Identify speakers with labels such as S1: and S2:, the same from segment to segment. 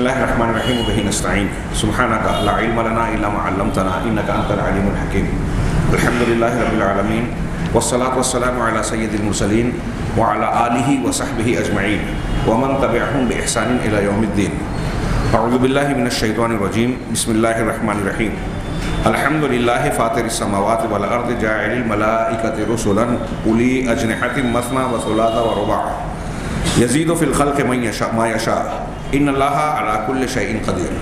S1: الله الرحمن الرحيم وبه نستعين سبحانك لا علم لنا إلا ما علمتنا إنك أنت العليم الحكيم. الحمد لله رب العالمين والصلاة والسلام على سيد المرسلين وعلى آله وصحبه أجمعين ومن تبعهم بإحسان إلى يوم الدين. أعوذ بالله من الشيطان الرجيم. بسم الله الرحمن الرحيم. الحمد لله فاطر السماوات والأرض جاعل الملائكة رسلا أولي أجنحة مثنى وثلاث ورباع يزيد في الخلق ما يشاء ان اللہ علی کل شیء قدیر.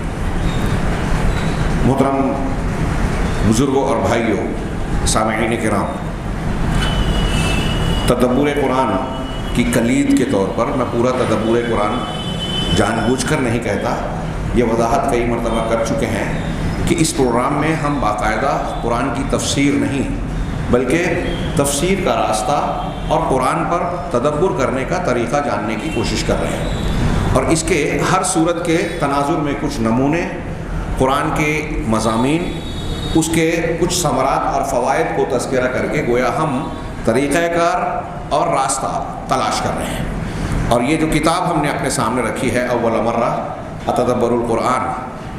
S1: محترم بزرگوں اور بھائیوں، سامعین کرام، تدبر قرآن کی کلید کے طور پر میں پورا تدبر قرآن جان بوجھ کر نہیں کہتا، یہ وضاحت کئی مرتبہ کر چکے ہیں کہ اس پروگرام میں ہم باقاعدہ قرآن کی تفسیر نہیں بلکہ تفسیر کا راستہ اور قرآن پر تدبر کرنے کا طریقہ جاننے کی کوشش کر رہے ہیں، اور اس کے ہر صورت کے تناظر میں کچھ نمونے، قرآن کے مضامین، اس کے کچھ ثمرات اور فوائد کو تذکرہ کر کے گویا ہم طریقہ کار اور راستہ تلاش کر رہے ہیں. اور یہ جو کتاب ہم نے اپنے سامنے رکھی ہے اول مرہ اتدبر القرآن،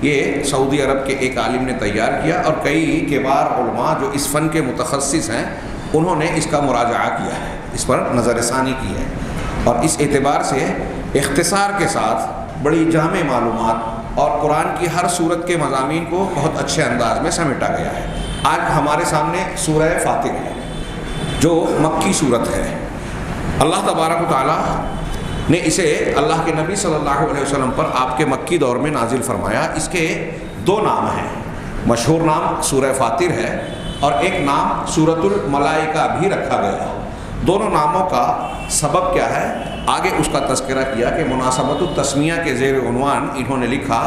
S1: یہ سعودی عرب کے ایک عالم نے تیار کیا، اور کئی کبار علماء جو اس فن کے متخصص ہیں انہوں نے اس کا مراجعہ کیا ہے، اس پر نظر ثانی کی ہے، اور اس اعتبار سے اختصار کے ساتھ بڑی جامع معلومات اور قرآن کی ہر صورت کے مضامین کو بہت اچھے انداز میں سمیٹا گیا ہے. آج ہمارے سامنے سورہ فاطر ہے جو مکی صورت ہے. اللہ تبارک و تعالیٰ نے اسے اللہ کے نبی صلی اللہ علیہ وسلم پر آپ کے مکی دور میں نازل فرمایا. اس کے دو نام ہیں، مشہور نام سورہ فاطر ہے اور ایک نام سورۃ الملائکہ بھی رکھا گیا. دونوں ناموں کا سبب کیا ہے آگے اس کا تذکرہ کیا کہ مناسبت التسمیہ کے زیر عنوان انہوں نے لکھا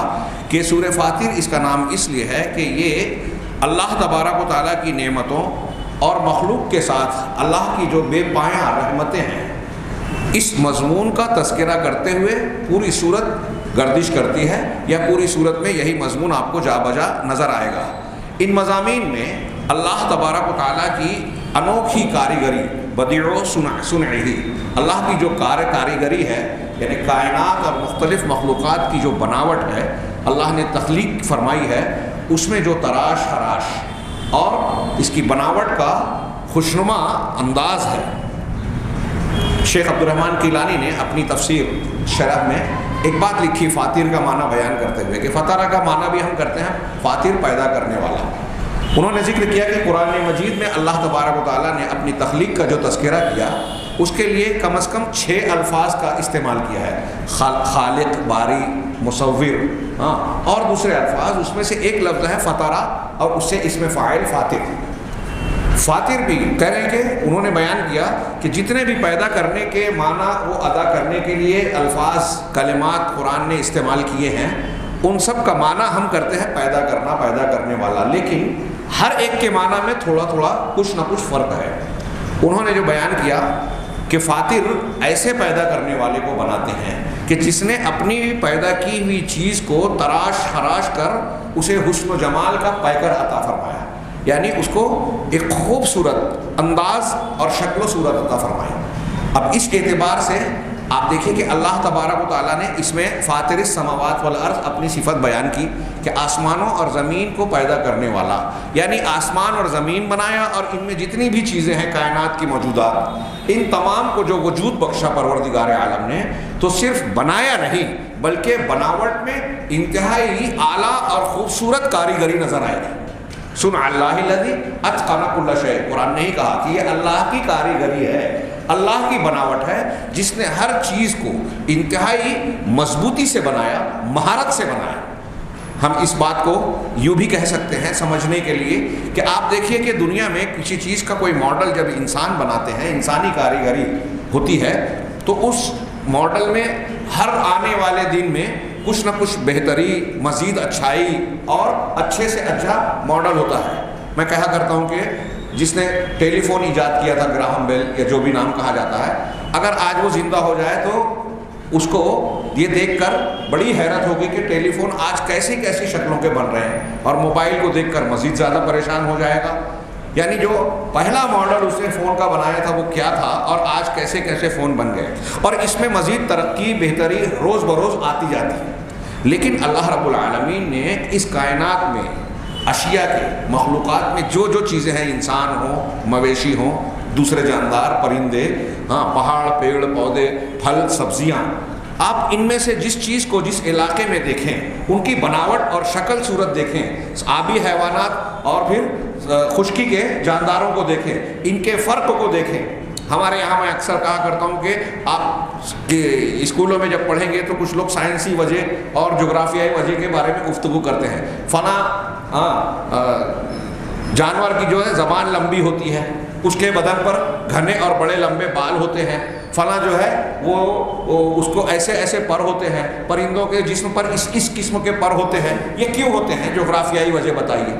S1: کہ سورہ فاطر اس کا نام اس لیے ہے کہ یہ اللہ تبارک و تعالیٰ کی نعمتوں اور مخلوق کے ساتھ اللہ کی جو بے پایاں رحمتیں ہیں اس مضمون کا تذکرہ کرتے ہوئے پوری صورت گردش کرتی ہے، یا پوری صورت میں یہی مضمون آپ کو جا بجا نظر آئے گا. ان مضامین میں اللہ تبارک و تعالیٰ کی انوکھی کاریگری، بدیع و صنعہ، اللہ کی جو کاریگری ہے، یعنی کائنات اور مختلف مخلوقات کی جو بناوٹ ہے اللہ نے تخلیق فرمائی ہے، اس میں جو تراش خراش اور اس کی بناوٹ کا خوشنما انداز ہے. شیخ عبد الرحمن کیلانی نے اپنی تفسیر شرح میں ایک بات لکھی فاطر کا معنی بیان کرتے ہوئے کہ فطرہ کا معنی بھی ہم کرتے ہیں فاطر پیدا کرنے والا. انہوں نے ذکر کیا کہ قرآن مجید میں اللہ تبارک و تعالیٰ نے اپنی تخلیق کا جو تذکرہ کیا اس کے لیے کم از کم 6 الفاظ کا استعمال کیا ہے، خالق، باری، مصور، اور دوسرے الفاظ. اس میں سے ایک لفظ ہے فطرہ اور اس سے اسم فاعل فاطر. فاطر بھی کہہ کہ انہوں نے بیان کیا کہ جتنے بھی پیدا کرنے کے معنی وہ ادا کرنے کے لیے الفاظ، کلمات قرآن نے استعمال کیے ہیں ان سب کا معنی ہم کرتے ہیں پیدا کرنا، پیدا کرنے والا، لیکن ہر ایک کے معنی میں تھوڑا تھوڑا کچھ نہ کچھ فرق ہے. انہوں نے جو بیان کیا کہ فاطر ایسے پیدا کرنے والے کو بناتے ہیں کہ جس نے اپنی پیدا کی ہوئی چیز کو تراش خراش کر اسے حسن و جمال کا پیکر عطا فرمایا، یعنی اس کو ایک خوبصورت انداز اور شکل و صورت عطا فرمائی. اب اس اعتبار سے آپ دیکھیں کہ اللہ تبارک و تعالیٰ نے اس میں فاطر السماوات والارض اپنی صفت بیان کی کہ آسمانوں اور زمین کو پیدا کرنے والا، یعنی آسمان اور زمین بنایا اور ان میں جتنی بھی چیزیں ہیں کائنات کی موجودات، ان تمام کو جو وجود بخشا پروردگار عالم نے، تو صرف بنایا نہیں بلکہ بناوٹ میں انتہائی اعلیٰ اور خوبصورت کاریگری نظر آئے گی. سن اللہ الذی اتقن کل شیء، قرآن نے ہی کہا کہ یہ اللہ کی کاریگری ہے، اللہ کی بناوٹ ہے جس نے ہر چیز کو انتہائی مضبوطی سے بنایا، مہارت سے بنایا. ہم اس بات کو یوں بھی کہہ سکتے ہیں سمجھنے کے لیے کہ آپ دیکھیے کہ دنیا میں کسی چیز کا کوئی ماڈل جب انسان بناتے ہیں، انسانی کاریگری ہوتی ہے، تو اس ماڈل میں ہر آنے والے دن میں کچھ نہ کچھ بہتری، مزید اچھائی اور اچھے سے اچھا ماڈل ہوتا ہے. میں کہا کرتا ہوں کہ جس نے ٹیلی فون ایجاد کیا تھا، گراہم بیل یا جو بھی نام کہا جاتا ہے، اگر آج وہ زندہ ہو جائے تو اس کو یہ دیکھ کر بڑی حیرت ہوگی کہ ٹیلی فون آج کیسی کیسی شکلوں کے بن رہے ہیں، اور موبائل کو دیکھ کر مزید زیادہ پریشان ہو جائے گا. یعنی جو پہلا ماڈل اس نے فون کا بنایا تھا وہ کیا تھا، اور آج کیسے کیسے فون بن گئے، اور اس میں مزید ترقی، بہتری روز بروز آتی جاتی ہے. لیکن اللہ رب العالمین نے اس کائنات میں اشیاء کے مخلوقات میں جو جو چیزیں ہیں، انسان ہوں، مویشی ہوں، دوسرے جاندار، پرندے، پہاڑ، پیڑ، پودے، پھل، سبزیاں، آپ ان میں سے جس چیز کو جس علاقے میں دیکھیں، ان کی بناوٹ اور شکل صورت دیکھیں، آبی حیوانات اور پھر خشکی کے جانداروں کو دیکھیں، ان کے فرق کو دیکھیں۔ ہمارے یہاں میں اکثر کہا کرتا ہوں کہ آپ اسکولوں میں جب پڑھیں گے تو کچھ لوگ سائنسی وجہ اور جغرافیائی وجہ کے بارے میں گفتگو کرتے ہیں۔ فلاں جانور کی جو ہے زبان لمبی ہوتی ہے، اس کے بدن پر گھنے اور بڑے لمبے بال ہوتے ہیں، فلاں جو ہے وہ اس کو ایسے ایسے پر ہوتے ہیں، پرندوں کے جسم پر اس قسم کے پر ہوتے ہیں۔ یہ کیوں ہوتے ہیں؟ جغرافیائی وجہ بتائیے۔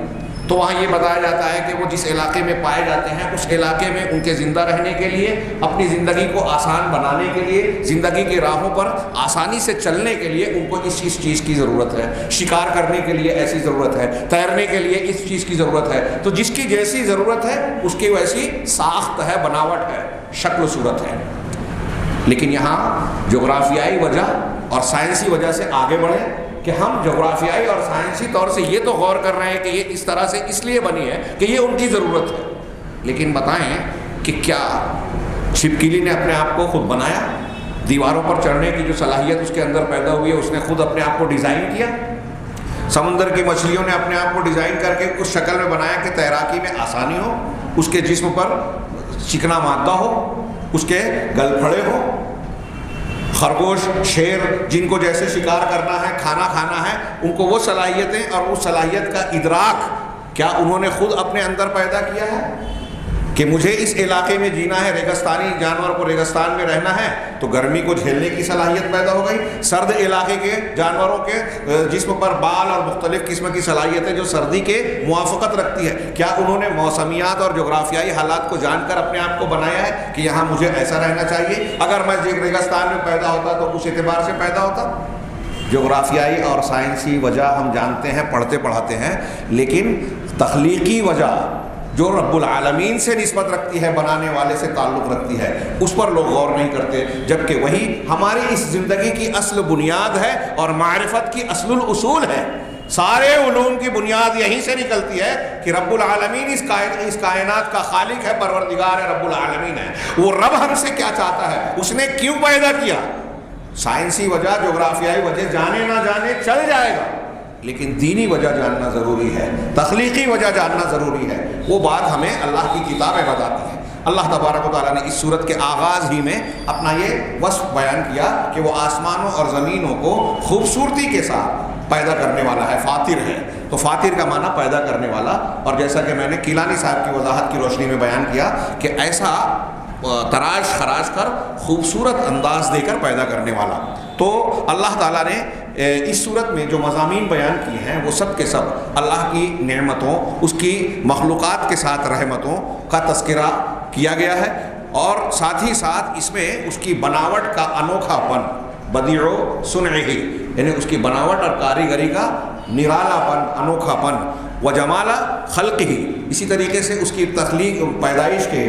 S1: تو وہاں یہ بتایا جاتا ہے کہ وہ جس علاقے میں پائے جاتے ہیں، اس علاقے میں ان کے زندہ رہنے کے لیے، اپنی زندگی کو آسان بنانے کے لیے، زندگی کی راہوں پر آسانی سے چلنے کے لیے ان کو اس چیز کی ضرورت ہے، شکار کرنے کے لیے ایسی ضرورت ہے، تیرنے کے لیے اس چیز کی ضرورت ہے۔ تو جس کی جیسی ضرورت ہے اس کی ویسی ساخت ہے، بناوٹ ہے، شکل و صورت ہے۔ لیکن یہاں جغرافیائی وجہ اور سائنسی وجہ سے آگے بڑھے کہ ہم جغرافیائی اور سائنسی طور سے یہ تو غور کر رہے ہیں کہ یہ اس طرح سے اس لیے بنی ہے کہ یہ ان کی ضرورت ہے، لیکن بتائیں کہ کیا چھپکلی نے اپنے آپ کو خود بنایا؟ دیواروں پر چڑھنے کی جو صلاحیت اس کے اندر پیدا ہوئی ہے، اس نے خود اپنے آپ کو ڈیزائن کیا؟ سمندر کی مچھلیوں نے اپنے آپ کو ڈیزائن کر کے اس شکل میں بنایا کہ تیراکی میں آسانی ہو، اس کے جسم پر چکنا مادہ ہو، اس کے گل پھڑے ہو۔ خرگوش، شیر، جن کو جیسے شکار کرنا ہے، کھانا کھانا ہے، ان کو وہ صلاحیتیں اور اس صلاحیت کا ادراک کیا انہوں نے خود اپنے اندر پیدا کیا ہے کہ مجھے اس علاقے میں جینا ہے، ریگستانی جانور کو ریگستان میں رہنا ہے تو گرمی کو جھیلنے کی صلاحیت پیدا ہو گئی۔ سرد علاقے کے جانوروں کے جسم پر بال اور مختلف قسم کی صلاحیتیں جو سردی کے موافقت رکھتی ہے، کیا انہوں نے موسمیات اور جغرافیائی حالات کو جان کر اپنے آپ کو بنایا ہے کہ یہاں مجھے ایسا رہنا چاہیے؟ اگر میں ریگستان میں پیدا ہوتا تو اس اعتبار سے پیدا ہوتا۔ جغرافیائی اور سائنسی وجہ ہم جانتے ہیں، پڑھتے پڑھاتے ہیں، لیکن تخلیقی وجہ جو رب العالمین سے نسبت رکھتی ہے، بنانے والے سے تعلق رکھتی ہے، اس پر لوگ غور نہیں کرتے، جبکہ وہی ہماری اس زندگی کی اصل بنیاد ہے اور معرفت کی اصل الاصول ہے۔ سارے علوم کی بنیاد یہیں سے نکلتی ہے کہ رب العالمین اس کائنات کا خالق ہے، پروردگار ہے، رب العالمین ہے۔ وہ رب ہم سے کیا چاہتا ہے، اس نے کیوں پیدا کیا؟ سائنسی وجہ، جغرافیائی وجہ جانے نہ جانے چل جائے گا، لیکن دینی وجہ جاننا ضروری ہے، تخلیقی وجہ جاننا ضروری ہے۔ وہ بات ہمیں اللہ کی کتابیں بتاتی ہیں۔ اللہ تبارک و تعالیٰ نے اس سورت کے آغاز ہی میں اپنا یہ وصف بیان کیا کہ وہ آسمانوں اور زمینوں کو خوبصورتی کے ساتھ پیدا کرنے والا ہے، فاطر ہے۔ تو فاطر کا معنی پیدا کرنے والا، اور جیسا کہ میں نے کیلانی صاحب کی وضاحت کی روشنی میں بیان کیا کہ ایسا تراش خراش کر خوبصورت انداز دے کر پیدا کرنے والا۔ تو اللہ تعالیٰ نے اس صورت میں جو مضامین بیان کیے ہیں وہ سب کے سب اللہ کی نعمتوں، اس کی مخلوقات کے ساتھ رحمتوں کا تذکرہ کیا گیا ہے، اور ساتھ ہی ساتھ اس میں اس کی بناوٹ کا انوکھا پن، بدیع و صنعہ، یعنی اس کی بناوٹ اور کاریگری کا نرالا پن، انوکھا پن، و جمال خلقہ، اسی طریقے سے اس کی تخلیق، پیدائش کے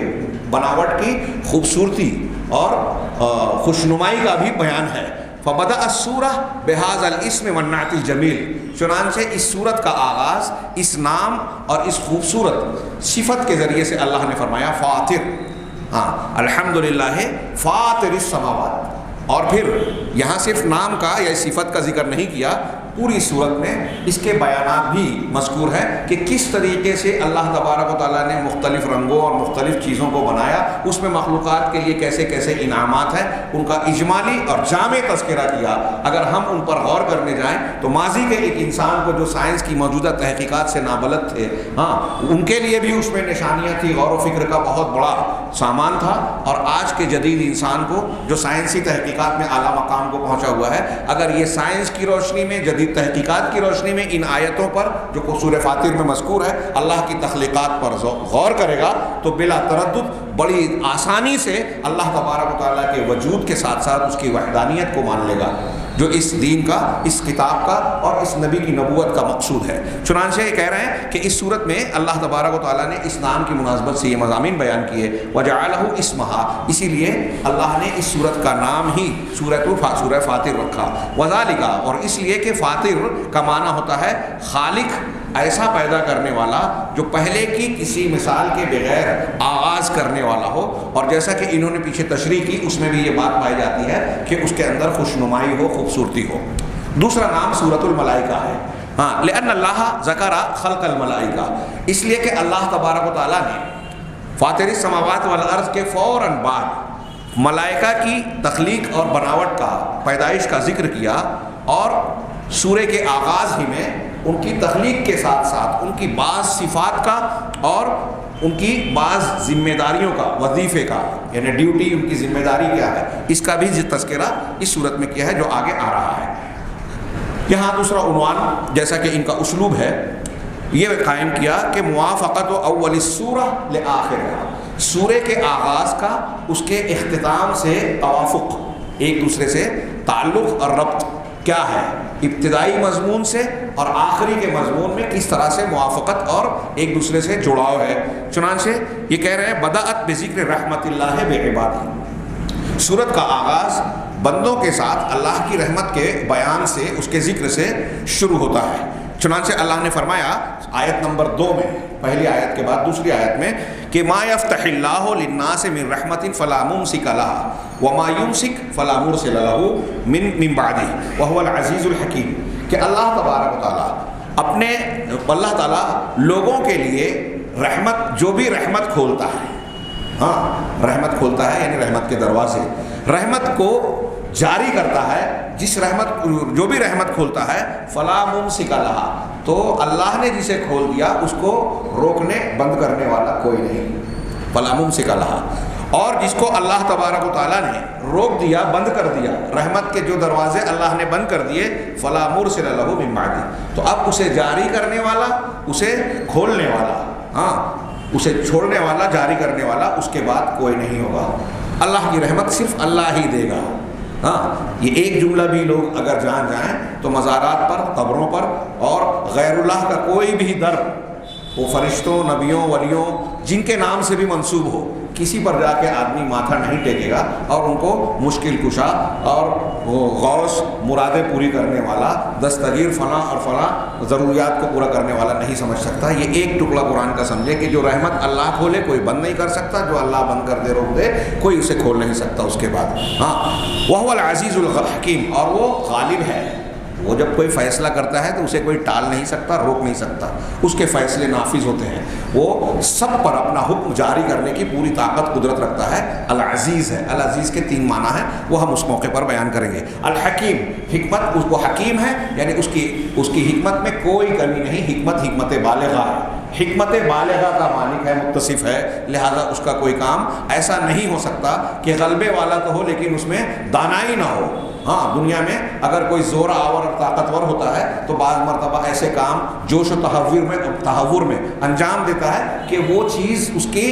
S1: بناوٹ کی خوبصورتی اور خوشنمائی کا بھی بیان ہے۔ فبدأ السورہ بہذا الاسم والنعت الجمیل، چنانچہ اس سورت کا آغاز اس نام اور اس خوبصورت صفت کے ذریعے سے اللہ نے فرمایا فاطر، الحمدللہ فاطر السماوات، اور پھر یہاں صرف نام کا یا صفت کا ذکر نہیں کیا، پوری صورت میں اس کے بیانات بھی مذکور ہے کہ کس طریقے سے اللہ تبارک و تعالیٰ نے مختلف رنگوں اور مختلف چیزوں کو بنایا، اس میں مخلوقات کے لیے کیسے کیسے انعامات ہیں، ان کا اجمالی اور جامع تذکرہ کیا۔ اگر ہم ان پر غور کرنے جائیں تو ماضی کے ایک انسان کو جو سائنس کی موجودہ تحقیقات سے نابلد تھے، ان کے لیے بھی اس میں نشانیاں تھی، غور و فکر کا بہت بڑا سامان تھا، اور آج کے جدید انسان کو جو سائنسی تحقیقات میں اعلیٰ مقام کو پہنچا ہوا ہے، اگر یہ سائنس کی روشنی میں، جدید تحقیقات کی روشنی میں ان آیتوں پر جو سورہ فاطر میں مذکور ہے، اللہ کی تخلیقات پر غور کرے گا تو بلا تردد بڑی آسانی سے اللہ تبارک و تعالیٰ کے وجود کے ساتھ ساتھ اس کی وحدانیت کو مان لے گا۔ جو اس دین کا، اس کتاب کا اور اس نبی کی نبوت کا مقصود ہے۔ چنانچہ یہ کہہ رہے ہیں کہ اس صورت میں اللہ تبارک و تعالیٰ نے اس نام کی مناسبت سے یہ مضامین بیان کیے، وَجَعَلَهُ اسْمَهَا، اسی لیے اللہ نے اس صورت کا نام ہی سورہ فاطر رکھا، وَذَلِكَ، اور اس لیے کہ فاطر کا معنی ہوتا ہے خالق، ایسا پیدا کرنے والا جو پہلے کی کسی مثال کے بغیر آغاز کرنے والا ہو، اور جیسا کہ انہوں نے پیچھے تشریح کی اس میں بھی یہ بات پائی جاتی ہے کہ اس کے اندر خوشنمائی ہو، خوبصورتی ہو۔ دوسرا نام سورۃ الملائکہ ہے، ہاں، لأن اللہ ذکر خلق الملائکہ، اس لیے کہ اللہ تبارک و تعالیٰ نے فاطر السماوات والارض کے فوراً بعد ملائکہ کی تخلیق اور بناوٹ کا، پیدائش کا ذکر کیا، اور سورہ کے آغاز ہی میں ان کی تخلیق کے ساتھ ساتھ ان کی بعض صفات کا اور ان کی بعض ذمہ داریوں کا، وظیفے کا، یعنی ڈیوٹی، ان کی ذمہ داری کیا ہے، اس کا بھی تذکرہ اس صورت میں کیا ہے جو آگے آ رہا ہے۔ یہاں دوسرا عنوان، جیسا کہ ان کا اسلوب ہے، یہ قائم کیا کہ موافقت اول السورہ لآخرہ، سورہ کے آغاز کا اس کے اختتام سے توافق، ایک دوسرے سے تعلق اور ربط کیا ہے، ابتدائی مضمون سے اور آخری کے مضمون میں کس طرح سے موافقت اور ایک دوسرے سے جڑاؤ ہے۔ چنانچہ یہ کہہ رہے ہیں بدأت بذکر رحمت اللہ بعبادہ، سورت کا آغاز بندوں کے ساتھ اللہ کی رحمت کے بیان سے، اس کے ذکر سے شروع ہوتا ہے۔ چنانچہ اللہ نے فرمایا آیت نمبر 2 میں، پہلی آیت کے بعد دوسری آیت میں، کہ ما یفتح اللہ للناس من رحمت فلا ممسک لها وما یمسک فلا مرسل له من بعدہ وهو العزیز الحکیم، کہ اللہ تبارک و تعالیٰ اللہ تعالیٰ لوگوں کے لیے رحمت، جو بھی رحمت کھولتا ہے، ہاں رحمت کھولتا ہے یعنی رحمت کے دروازے، رحمت کو جاری کرتا ہے، جس رحمت، جو بھی رحمت کھولتا ہے، فلا ممسک لہا، تو اللہ نے جسے کھول دیا اس کو روکنے، بند کرنے والا کوئی نہیں، فلا ممسک لہا، اور جس کو اللہ تبارک و تعالیٰ نے روک دیا، بند کر دیا، رحمت کے جو دروازے اللہ نے بند کر دیے، فلا مرسل لہ من بعدہ، تو اب اسے جاری کرنے والا، اسے کھولنے والا، ہاں اسے چھوڑنے والا، جاری کرنے والا اس کے بعد کوئی نہیں ہوگا۔ اللہ کی رحمت صرف اللہ ہی دے گا۔ ہاں، یہ ایک جملہ بھی لوگ اگر جان جائیں تو مزارات پر، قبروں پر اور غیر اللہ کا کوئی بھی در، وہ فرشتوں، نبیوں، ولیوں، جن کے نام سے بھی منسوب ہو، کسی پر جا کے آدمی ماتھا نہیں ٹیکے گا اور ان کو مشکل کشا اور غوث، مرادیں پوری کرنے والا، دستگیر، فلاں اور فلاں ضروریات کو پورا کرنے والا نہیں سمجھ سکتا۔ یہ ایک ٹکڑا قرآن کا سمجھے کہ جو رحمت اللہ کھولے کوئی بند نہیں کر سکتا، جو اللہ بند کر دے، روک دے، کوئی اسے کھول نہیں سکتا اس کے بعد۔ ہاں، وَهُوَ الْعَزِيزُ الْحَكِيمُ، اور وہ غالب ہے، وہ جب کوئی فیصلہ کرتا ہے تو اسے کوئی ٹال نہیں سکتا، روک نہیں سکتا، اس کے فیصلے نافذ ہوتے ہیں، وہ سب پر اپنا حکم جاری کرنے کی پوری طاقت، قدرت رکھتا ہے۔ العزیز ہے، العزیز کے 3 معنی ہیں، وہ ہم اس موقع پر بیان کریں گے۔ الحکیم، حکمت، اس کو حکیم ہے یعنی اس کی حکمت میں کوئی کمی نہیں، حکمت بالغہ ہے، حکمت بالغہ کا مالک ہے، متصف ہے، لہذا اس کا کوئی کام ایسا نہیں ہو سکتا کہ غلبے والا تو ہو لیکن اس میں دانائی نہ ہو۔ ہاں، دنیا میں اگر کوئی زور آور اور طاقتور ہوتا ہے تو بعض مرتبہ ایسے کام جوش و تحور میں انجام دیتا ہے کہ وہ چیز اس کی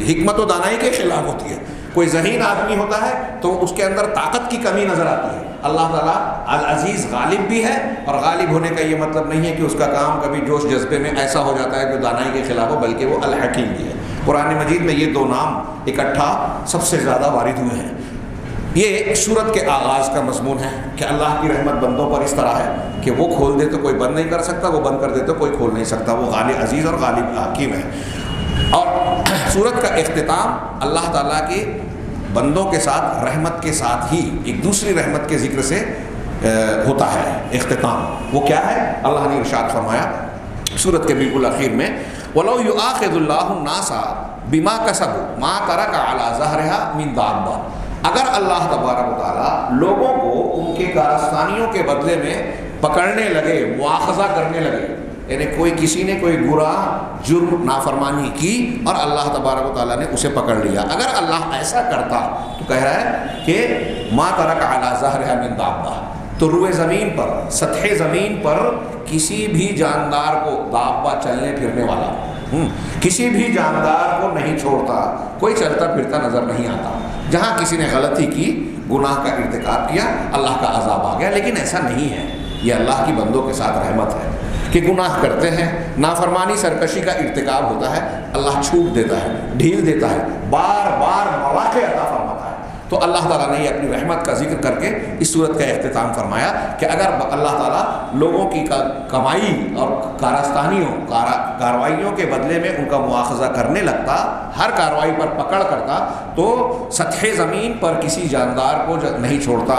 S1: حکمت و دانائی کے خلاف ہوتی ہے۔ کوئی ذہین آدمی ہوتا ہے تو اس کے اندر طاقت کی کمی نظر آتی ہے۔ اللہ تعالیٰ العزیز غالب بھی ہے، اور غالب ہونے کا یہ مطلب نہیں ہے کہ اس کا کام کبھی جوش جذبے میں ایسا ہو جاتا ہے جو دانائی کے خلاف ہو، بلکہ وہ الحکیم بھی ہے۔ قرآن مجید میں یہ 2 نام اکٹھا سب سے زیادہ وارد ہوئے ہیں۔ یہ سورت کے آغاز کا مضمون ہے کہ اللہ کی رحمت بندوں پر اس طرح ہے کہ وہ کھول دے تو کوئی بند نہیں کر سکتا، وہ بند کر دے تو کوئی کھول نہیں سکتا، وہ غالب، عزیز اور غالب حکیم ہے۔ اور سورت کا اختتام اللہ تعالیٰ کے بندوں کے ساتھ، رحمت کے ساتھ ہی ایک دوسری رحمت کے ذکر سے ہوتا ہے اختتام۔ وہ کیا ہے؟ اللہ نے ارشاد فرمایا سورت کے بالکل آخر میں، وَلَوْ يُؤَاخِذُ اللَّهُ النَّاسَ بِمَا كَسَبُوا مَا تَرَكَ عَلَى ظَهْرِهَا مِن دَابَّةٍ، اگر اللہ تبارک و تعالیٰ لوگوں کو ان کے کارستانیوں کے بدلے میں پکڑنے لگے، مواخذہ کرنے لگے، یعنی کوئی کسی نے کوئی گناہ، جرم، نافرمانی کی اور اللہ تبارک و تعالیٰ نے اسے پکڑ لیا، اگر اللہ ایسا کرتا تو کہہ رہا ہے کہ ما ترک علی ظہرہا من دابہ، تو روئے زمین پر، سطح زمین پر کسی بھی جاندار کو، دابہ چلنے پھرنے والا، کسی بھی جاندار کو نہیں چھوڑتا، کوئی چلتا پھرتا نظر نہیں آتا، جہاں کسی نے غلطی کی، گناہ کا ارتکاب کیا، اللہ کا عذاب آ گیا. لیکن ایسا نہیں ہے، یہ اللہ کی بندوں کے ساتھ رحمت ہے کہ گناہ کرتے ہیں، نافرمانی سرکشی کا ارتکاب ہوتا ہے، اللہ چھوٹ دیتا ہے، ڈھیل دیتا ہے، بار بار مواقع عطا فرماتا ہے. تو اللہ تعالیٰ نے یہ اپنی رحمت کا ذکر کر کے اس صورت کا اختتام فرمایا کہ اگر اللہ تعالیٰ لوگوں کی کمائی اور کاروائیوں کے بدلے میں ان کا مواخذہ کرنے لگتا، ہر کارروائی پر پکڑ کرتا، تو سطح زمین پر کسی جاندار کو نہیں چھوڑتا.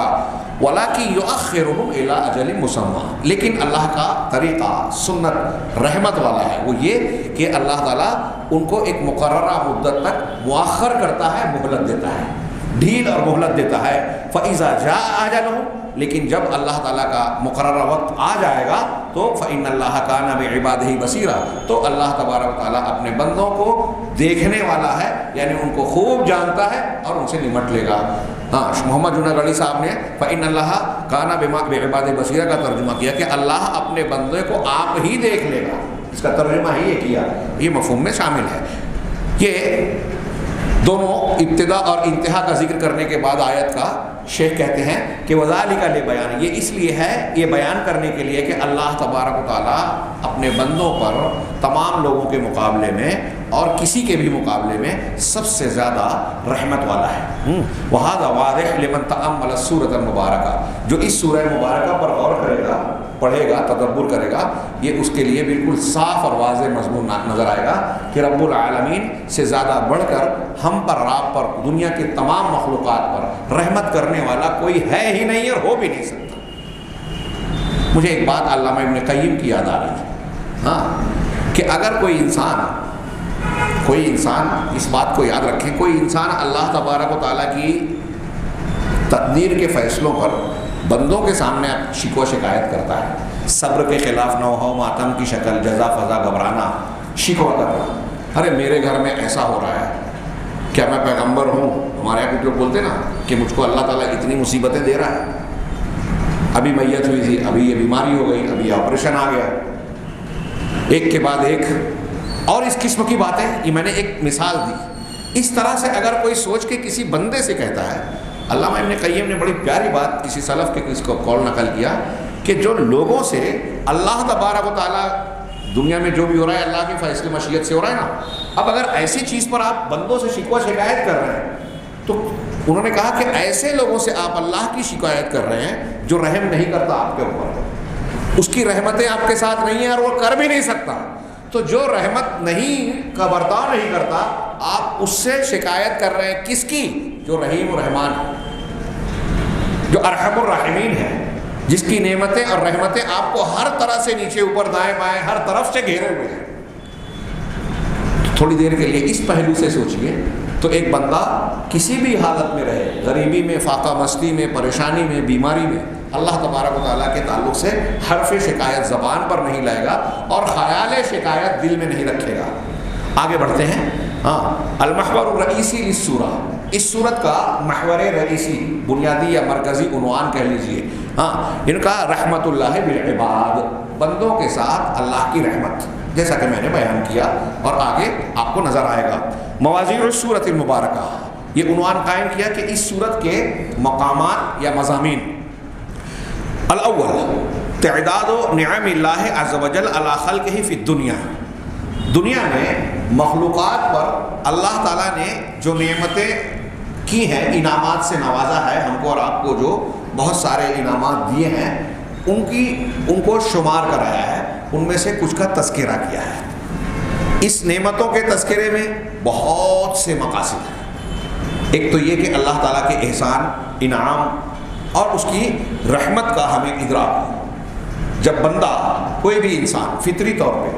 S1: وَلَٰكِن يُؤَخِّرُهُمْ إِلَىٰ أَجَلٍ مُّسَمًّى، لیکن اللہ کا طریقہ سنت رحمت والا ہے، وہ یہ کہ اللہ تعالیٰ ان کو ایک مقررہ مدت تک مؤخر کرتا ہے، مہلت دیتا ہے، ڈھیل اور مہلت دیتا ہے. فَإِذَا جَاءَ أَجَلُهُمْ، لیکن جب اللہ تعالیٰ کا مقررہ وقت آ جائے گا تو فَإِنَّ اللَّهَ كَانَ بِعِبَادِهِ بَصِيرًا، تو اللہ تبارک و تعالیٰ اپنے بندوں کو دیکھنے والا ہے، یعنی ان کو خوب جانتا ہے اور ان سے نمٹ لے گا. ہاں، محمد جنید علی صاحب نے فَإِنَّ اللَّهَ كَانَ بِعِبَادِهِ بَصِيرًا کا ترجمہ کیا کہ اللہ اپنے بندے کو آپ ہی دیکھ لے گا. اس کا ترجمہ ہی یہ کیا، یہ مفہوم میں شامل ہے. یہ دونوں ابتدا اور انتہا کا ذکر کرنے کے بعد آیت کا شیخ کہتے ہیں کہ وَذَلِكَ لِبَيَانٍ، یہ اس لیے ہے، یہ بیان کرنے کے لیے کہ اللہ تبارک و تعالیٰ اپنے بندوں پر تمام لوگوں کے مقابلے میں اور کسی کے بھی مقابلے میں سب سے زیادہ رحمت والا ہے. وَهَذَا وَاضِحٌ لِمَنْ تَأَمَّلَ السُّورَةَ الْمُبَارَكَةَ، جو اس سورہ مبارکہ پر غور کرے گا، پڑھے گا، تدبر کرے گا، یہ اس کے لیے بالکل صاف اور واضح مضمون نظر آئے گا کہ رب العالمین سے زیادہ بڑھ کر ہم پر، آپ پر، دنیا کے تمام مخلوقات پر رحمت کرنے والا کوئی ہے ہی نہیں اور ہو بھی نہیں سکتا. مجھے ایک بات علامہ ابن قیم کی یاد آ رہی ہے، ہاں، کہ اگر کوئی انسان اس بات کو یاد رکھیں، کوئی انسان اللہ تبارک و تعالیٰ کی تقدیر کے فیصلوں پر بندوں کے سامنے شکوہ شکایت کرتا ہے، صبر کے خلاف نو ہو، ماتم کی شکل، جزا فضا گھبرانا، شکوہ کرنا، ارے میرے گھر میں ایسا ہو رہا ہے، کیا میں پیغمبر ہوں؟ ہمارے یہاں کچھ لوگ بولتے نا کہ مجھ کو اللہ تعالیٰ اتنی مصیبتیں دے رہا ہے، ابھی میت ہوئی تھی، ابھی یہ بیماری ہو گئی، ابھی یہ آپریشن آ گیا، ایک کے بعد ایک، اور اس قسم کی باتیں. یہ میں نے ایک مثال دی. اس طرح سے اگر کوئی سوچ کے کسی بندے سے کہتا ہے، علامہ ابن قیم نے بڑی پیاری بات کسی سلف کے اس کو قول نقل کیا کہ جو لوگوں سے اللہ تبارک و تعالیٰ دنیا میں جو بھی ہو رہا ہے اللہ کے فیصلے مشیت سے ہو رہا ہے نا، اب اگر ایسی چیز پر آپ بندوں سے شکوہ شکایت کر رہے ہیں تو انہوں نے کہا کہ ایسے لوگوں سے آپ اللہ کی شکایت کر رہے ہیں جو رحم نہیں کرتا آپ کے اوپر، اس کی رحمتیں آپ کے ساتھ نہیں ہیں اور وہ کر بھی نہیں سکتا. تو جو رحمت نہیں کا برتاؤ نہیں کرتا، آپ اس سے شکایت کر رہے ہیں، کس کی؟ جو رحیم و رحمان ہے، جو ارحم الراحمین ہے، جس کی نعمتیں اور رحمتیں آپ کو ہر طرح سے نیچے اوپر دائیں بائیں ہر طرف سے گھیرے ہوئے ہیں. تھوڑی دیر کے لیے اس پہلو سے سوچئے تو ایک بندہ کسی بھی حالت میں رہے، غریبی میں، فاقہ مستی میں، پریشانی میں، بیماری میں، اللہ تبارک و تعالیٰ کے تعلق سے حرف شکایت زبان پر نہیں لائے گا اور خیال شکایت دل میں نہیں رکھے گا. آگے بڑھتے ہیں. المحور الرئیسی للسورہ، اس سورت کا محور رئیسی، بنیادی یا مرکزی عنوان کہہ لیجئے، ان کا رحمت اللہ بالعباد، بندوں کے ساتھ اللہ کی رحمت، جیسا کہ میں نے بیان کیا اور آگے آپ کو نظر آئے گا. مواضیع السورۃ المبارکہ، یہ عنوان قائم کیا کہ اس سورت کے مقامات یا مضامین. الاول تعداد نعم اللہ عز وجل علی خلقہ فی الدنیا، دنیا میں مخلوقات پر اللہ تعالیٰ نے جو نعمتیں کی ہیں، انعامات سے نوازا ہے ہم کو اور آپ کو، جو بہت سارے انعامات دیے ہیں، ان کو شمار کرایا ہے، ان میں سے کچھ کا تذکرہ کیا ہے. اس نعمتوں کے تذکرے میں بہت سے مقاصد ہیں. ایک تو یہ کہ اللہ تعالیٰ کے احسان، انعام اور اس کی رحمت کا ہمیں ادراک ہو. جب بندہ، کوئی بھی انسان فطری طور پہ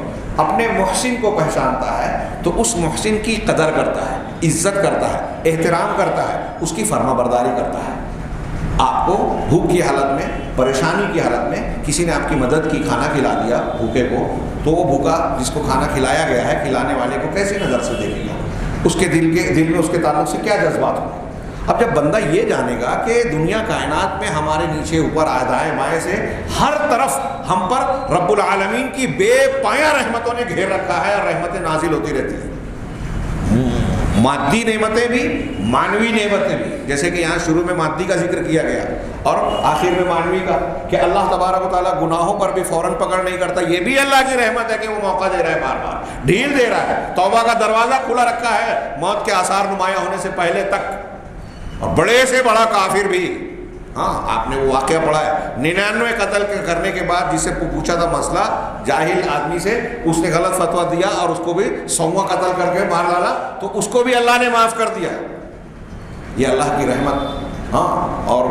S1: اپنے محسن کو پہچانتا ہے تو اس محسن کی قدر کرتا ہے، عزت کرتا ہے، احترام کرتا ہے، اس کی فرما برداری کرتا ہے. آپ کو بھوک کی حالت میں، پریشانی کی حالت میں کسی نے آپ کی مدد کی، کھانا کھلا دیا بھوکے کو، تو وہ بھوکا جس کو کھانا کھلایا گیا ہے، کھلانے والے کو کیسی نظر سے دیکھے گا، اس کے دل میں اس کے تعلق سے کیا جذبات ہوں گے. اب جب بندہ یہ جانے گا کہ دنیا کائنات میں ہمارے نیچے اوپر دائیں بائیں سے ہر طرف ہم پر رب العالمین کی بے پایہ رحمتوں نے گھیر رکھا ہے اور رحمتیں نازل ہوتی رہتی ہیں، مادی نعمتیں بھی معنوی نعمتیں بھی، جیسے کہ یہاں شروع میں مادی کا ذکر کیا گیا اور آخر میں معنوی کا، کہ اللہ تبارک و تعالیٰ گناہوں پر بھی فوراً پکڑ نہیں کرتا، یہ بھی اللہ کی رحمت ہے کہ وہ موقع دے رہا ہے، بار بار ڈھیل دے رہا ہے، توبہ کا دروازہ کھلا رکھا ہے موت کے آثار نمایاں ہونے سے پہلے تک۔ اور بڑے سے بڑا کافر بھی، ہاں آپ نے وہ واقعہ پڑھا ہے 99 قتل کرنے کے بعد، جس سے پوچھا تھا مسئلہ جاہل آدمی سے، اس نے غلط فتویٰ دیا اور اس کو بھی 100واں قتل کر کے مار ڈالا، تو اس کو بھی اللہ نے معاف کر دیا۔ یہ اللہ کی رحمت۔ ہاں، اور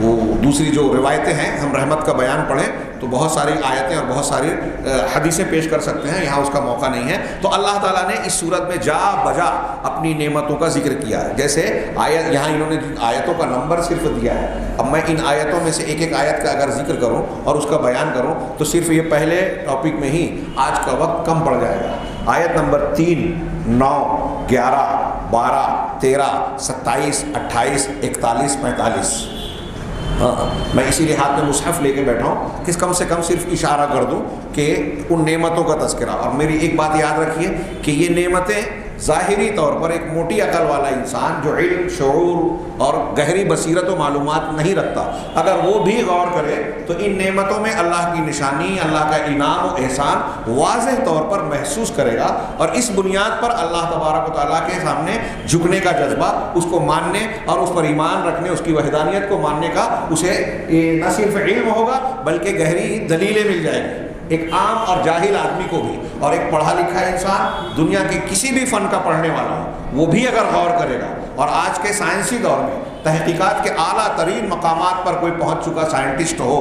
S1: وہ دوسری جو روایتیں ہیں، ہم رحمت کا بیان پڑھیں تو بہت ساری آیتیں اور بہت ساری حدیثیں پیش کر سکتے ہیں، یہاں اس کا موقع نہیں ہے۔ تو اللہ تعالیٰ نے اس صورت میں جا بجا اپنی نعمتوں کا ذکر کیا ہے، جیسے آیت یہاں انہوں نے آیتوں کا نمبر صرف دیا ہے۔ اب میں ان آیتوں میں سے ایک ایک آیت کا اگر ذکر کروں اور اس کا بیان کروں تو صرف یہ پہلے ٹاپک میں ہی آج کا وقت کم پڑ جائے گا۔ آیت نمبر 3، 9، 11، 12، 13، 27، 28، 41، 45۔ ہاں، میں اسی لیے ہاتھ میں مصحف لے کے بیٹھا ہوں کہ کم سے کم صرف اشارہ کر دوں کہ ان نعمتوں کا تذکرہ۔ اور میری ایک بات یاد رکھیے کہ یہ نعمتیں ظاہری طور پر ایک موٹی عقل والا انسان جو علم، شعور اور گہری بصیرت و معلومات نہیں رکھتا، اگر وہ بھی غور کرے تو ان نعمتوں میں اللہ کی نشانی، اللہ کا انعام و احسان واضح طور پر محسوس کرے گا، اور اس بنیاد پر اللہ تبارک و تعالیٰ کے سامنے جھکنے کا جذبہ، اس کو ماننے اور اس پر ایمان رکھنے، اس کی وحدانیت کو ماننے کا اسے نہ صرف علم ہوگا بلکہ گہری دلیلیں مل جائیں گی، ایک عام اور جاہل آدمی کو بھی۔ اور ایک پڑھا لکھا انسان، دنیا کے کسی بھی فن کا پڑھنے والا ہو، وہ بھی اگر غور کرے گا، اور آج کے سائنسی دور میں تحقیقات کے اعلیٰ ترین مقامات پر کوئی پہنچ چکا سائنٹسٹ ہو،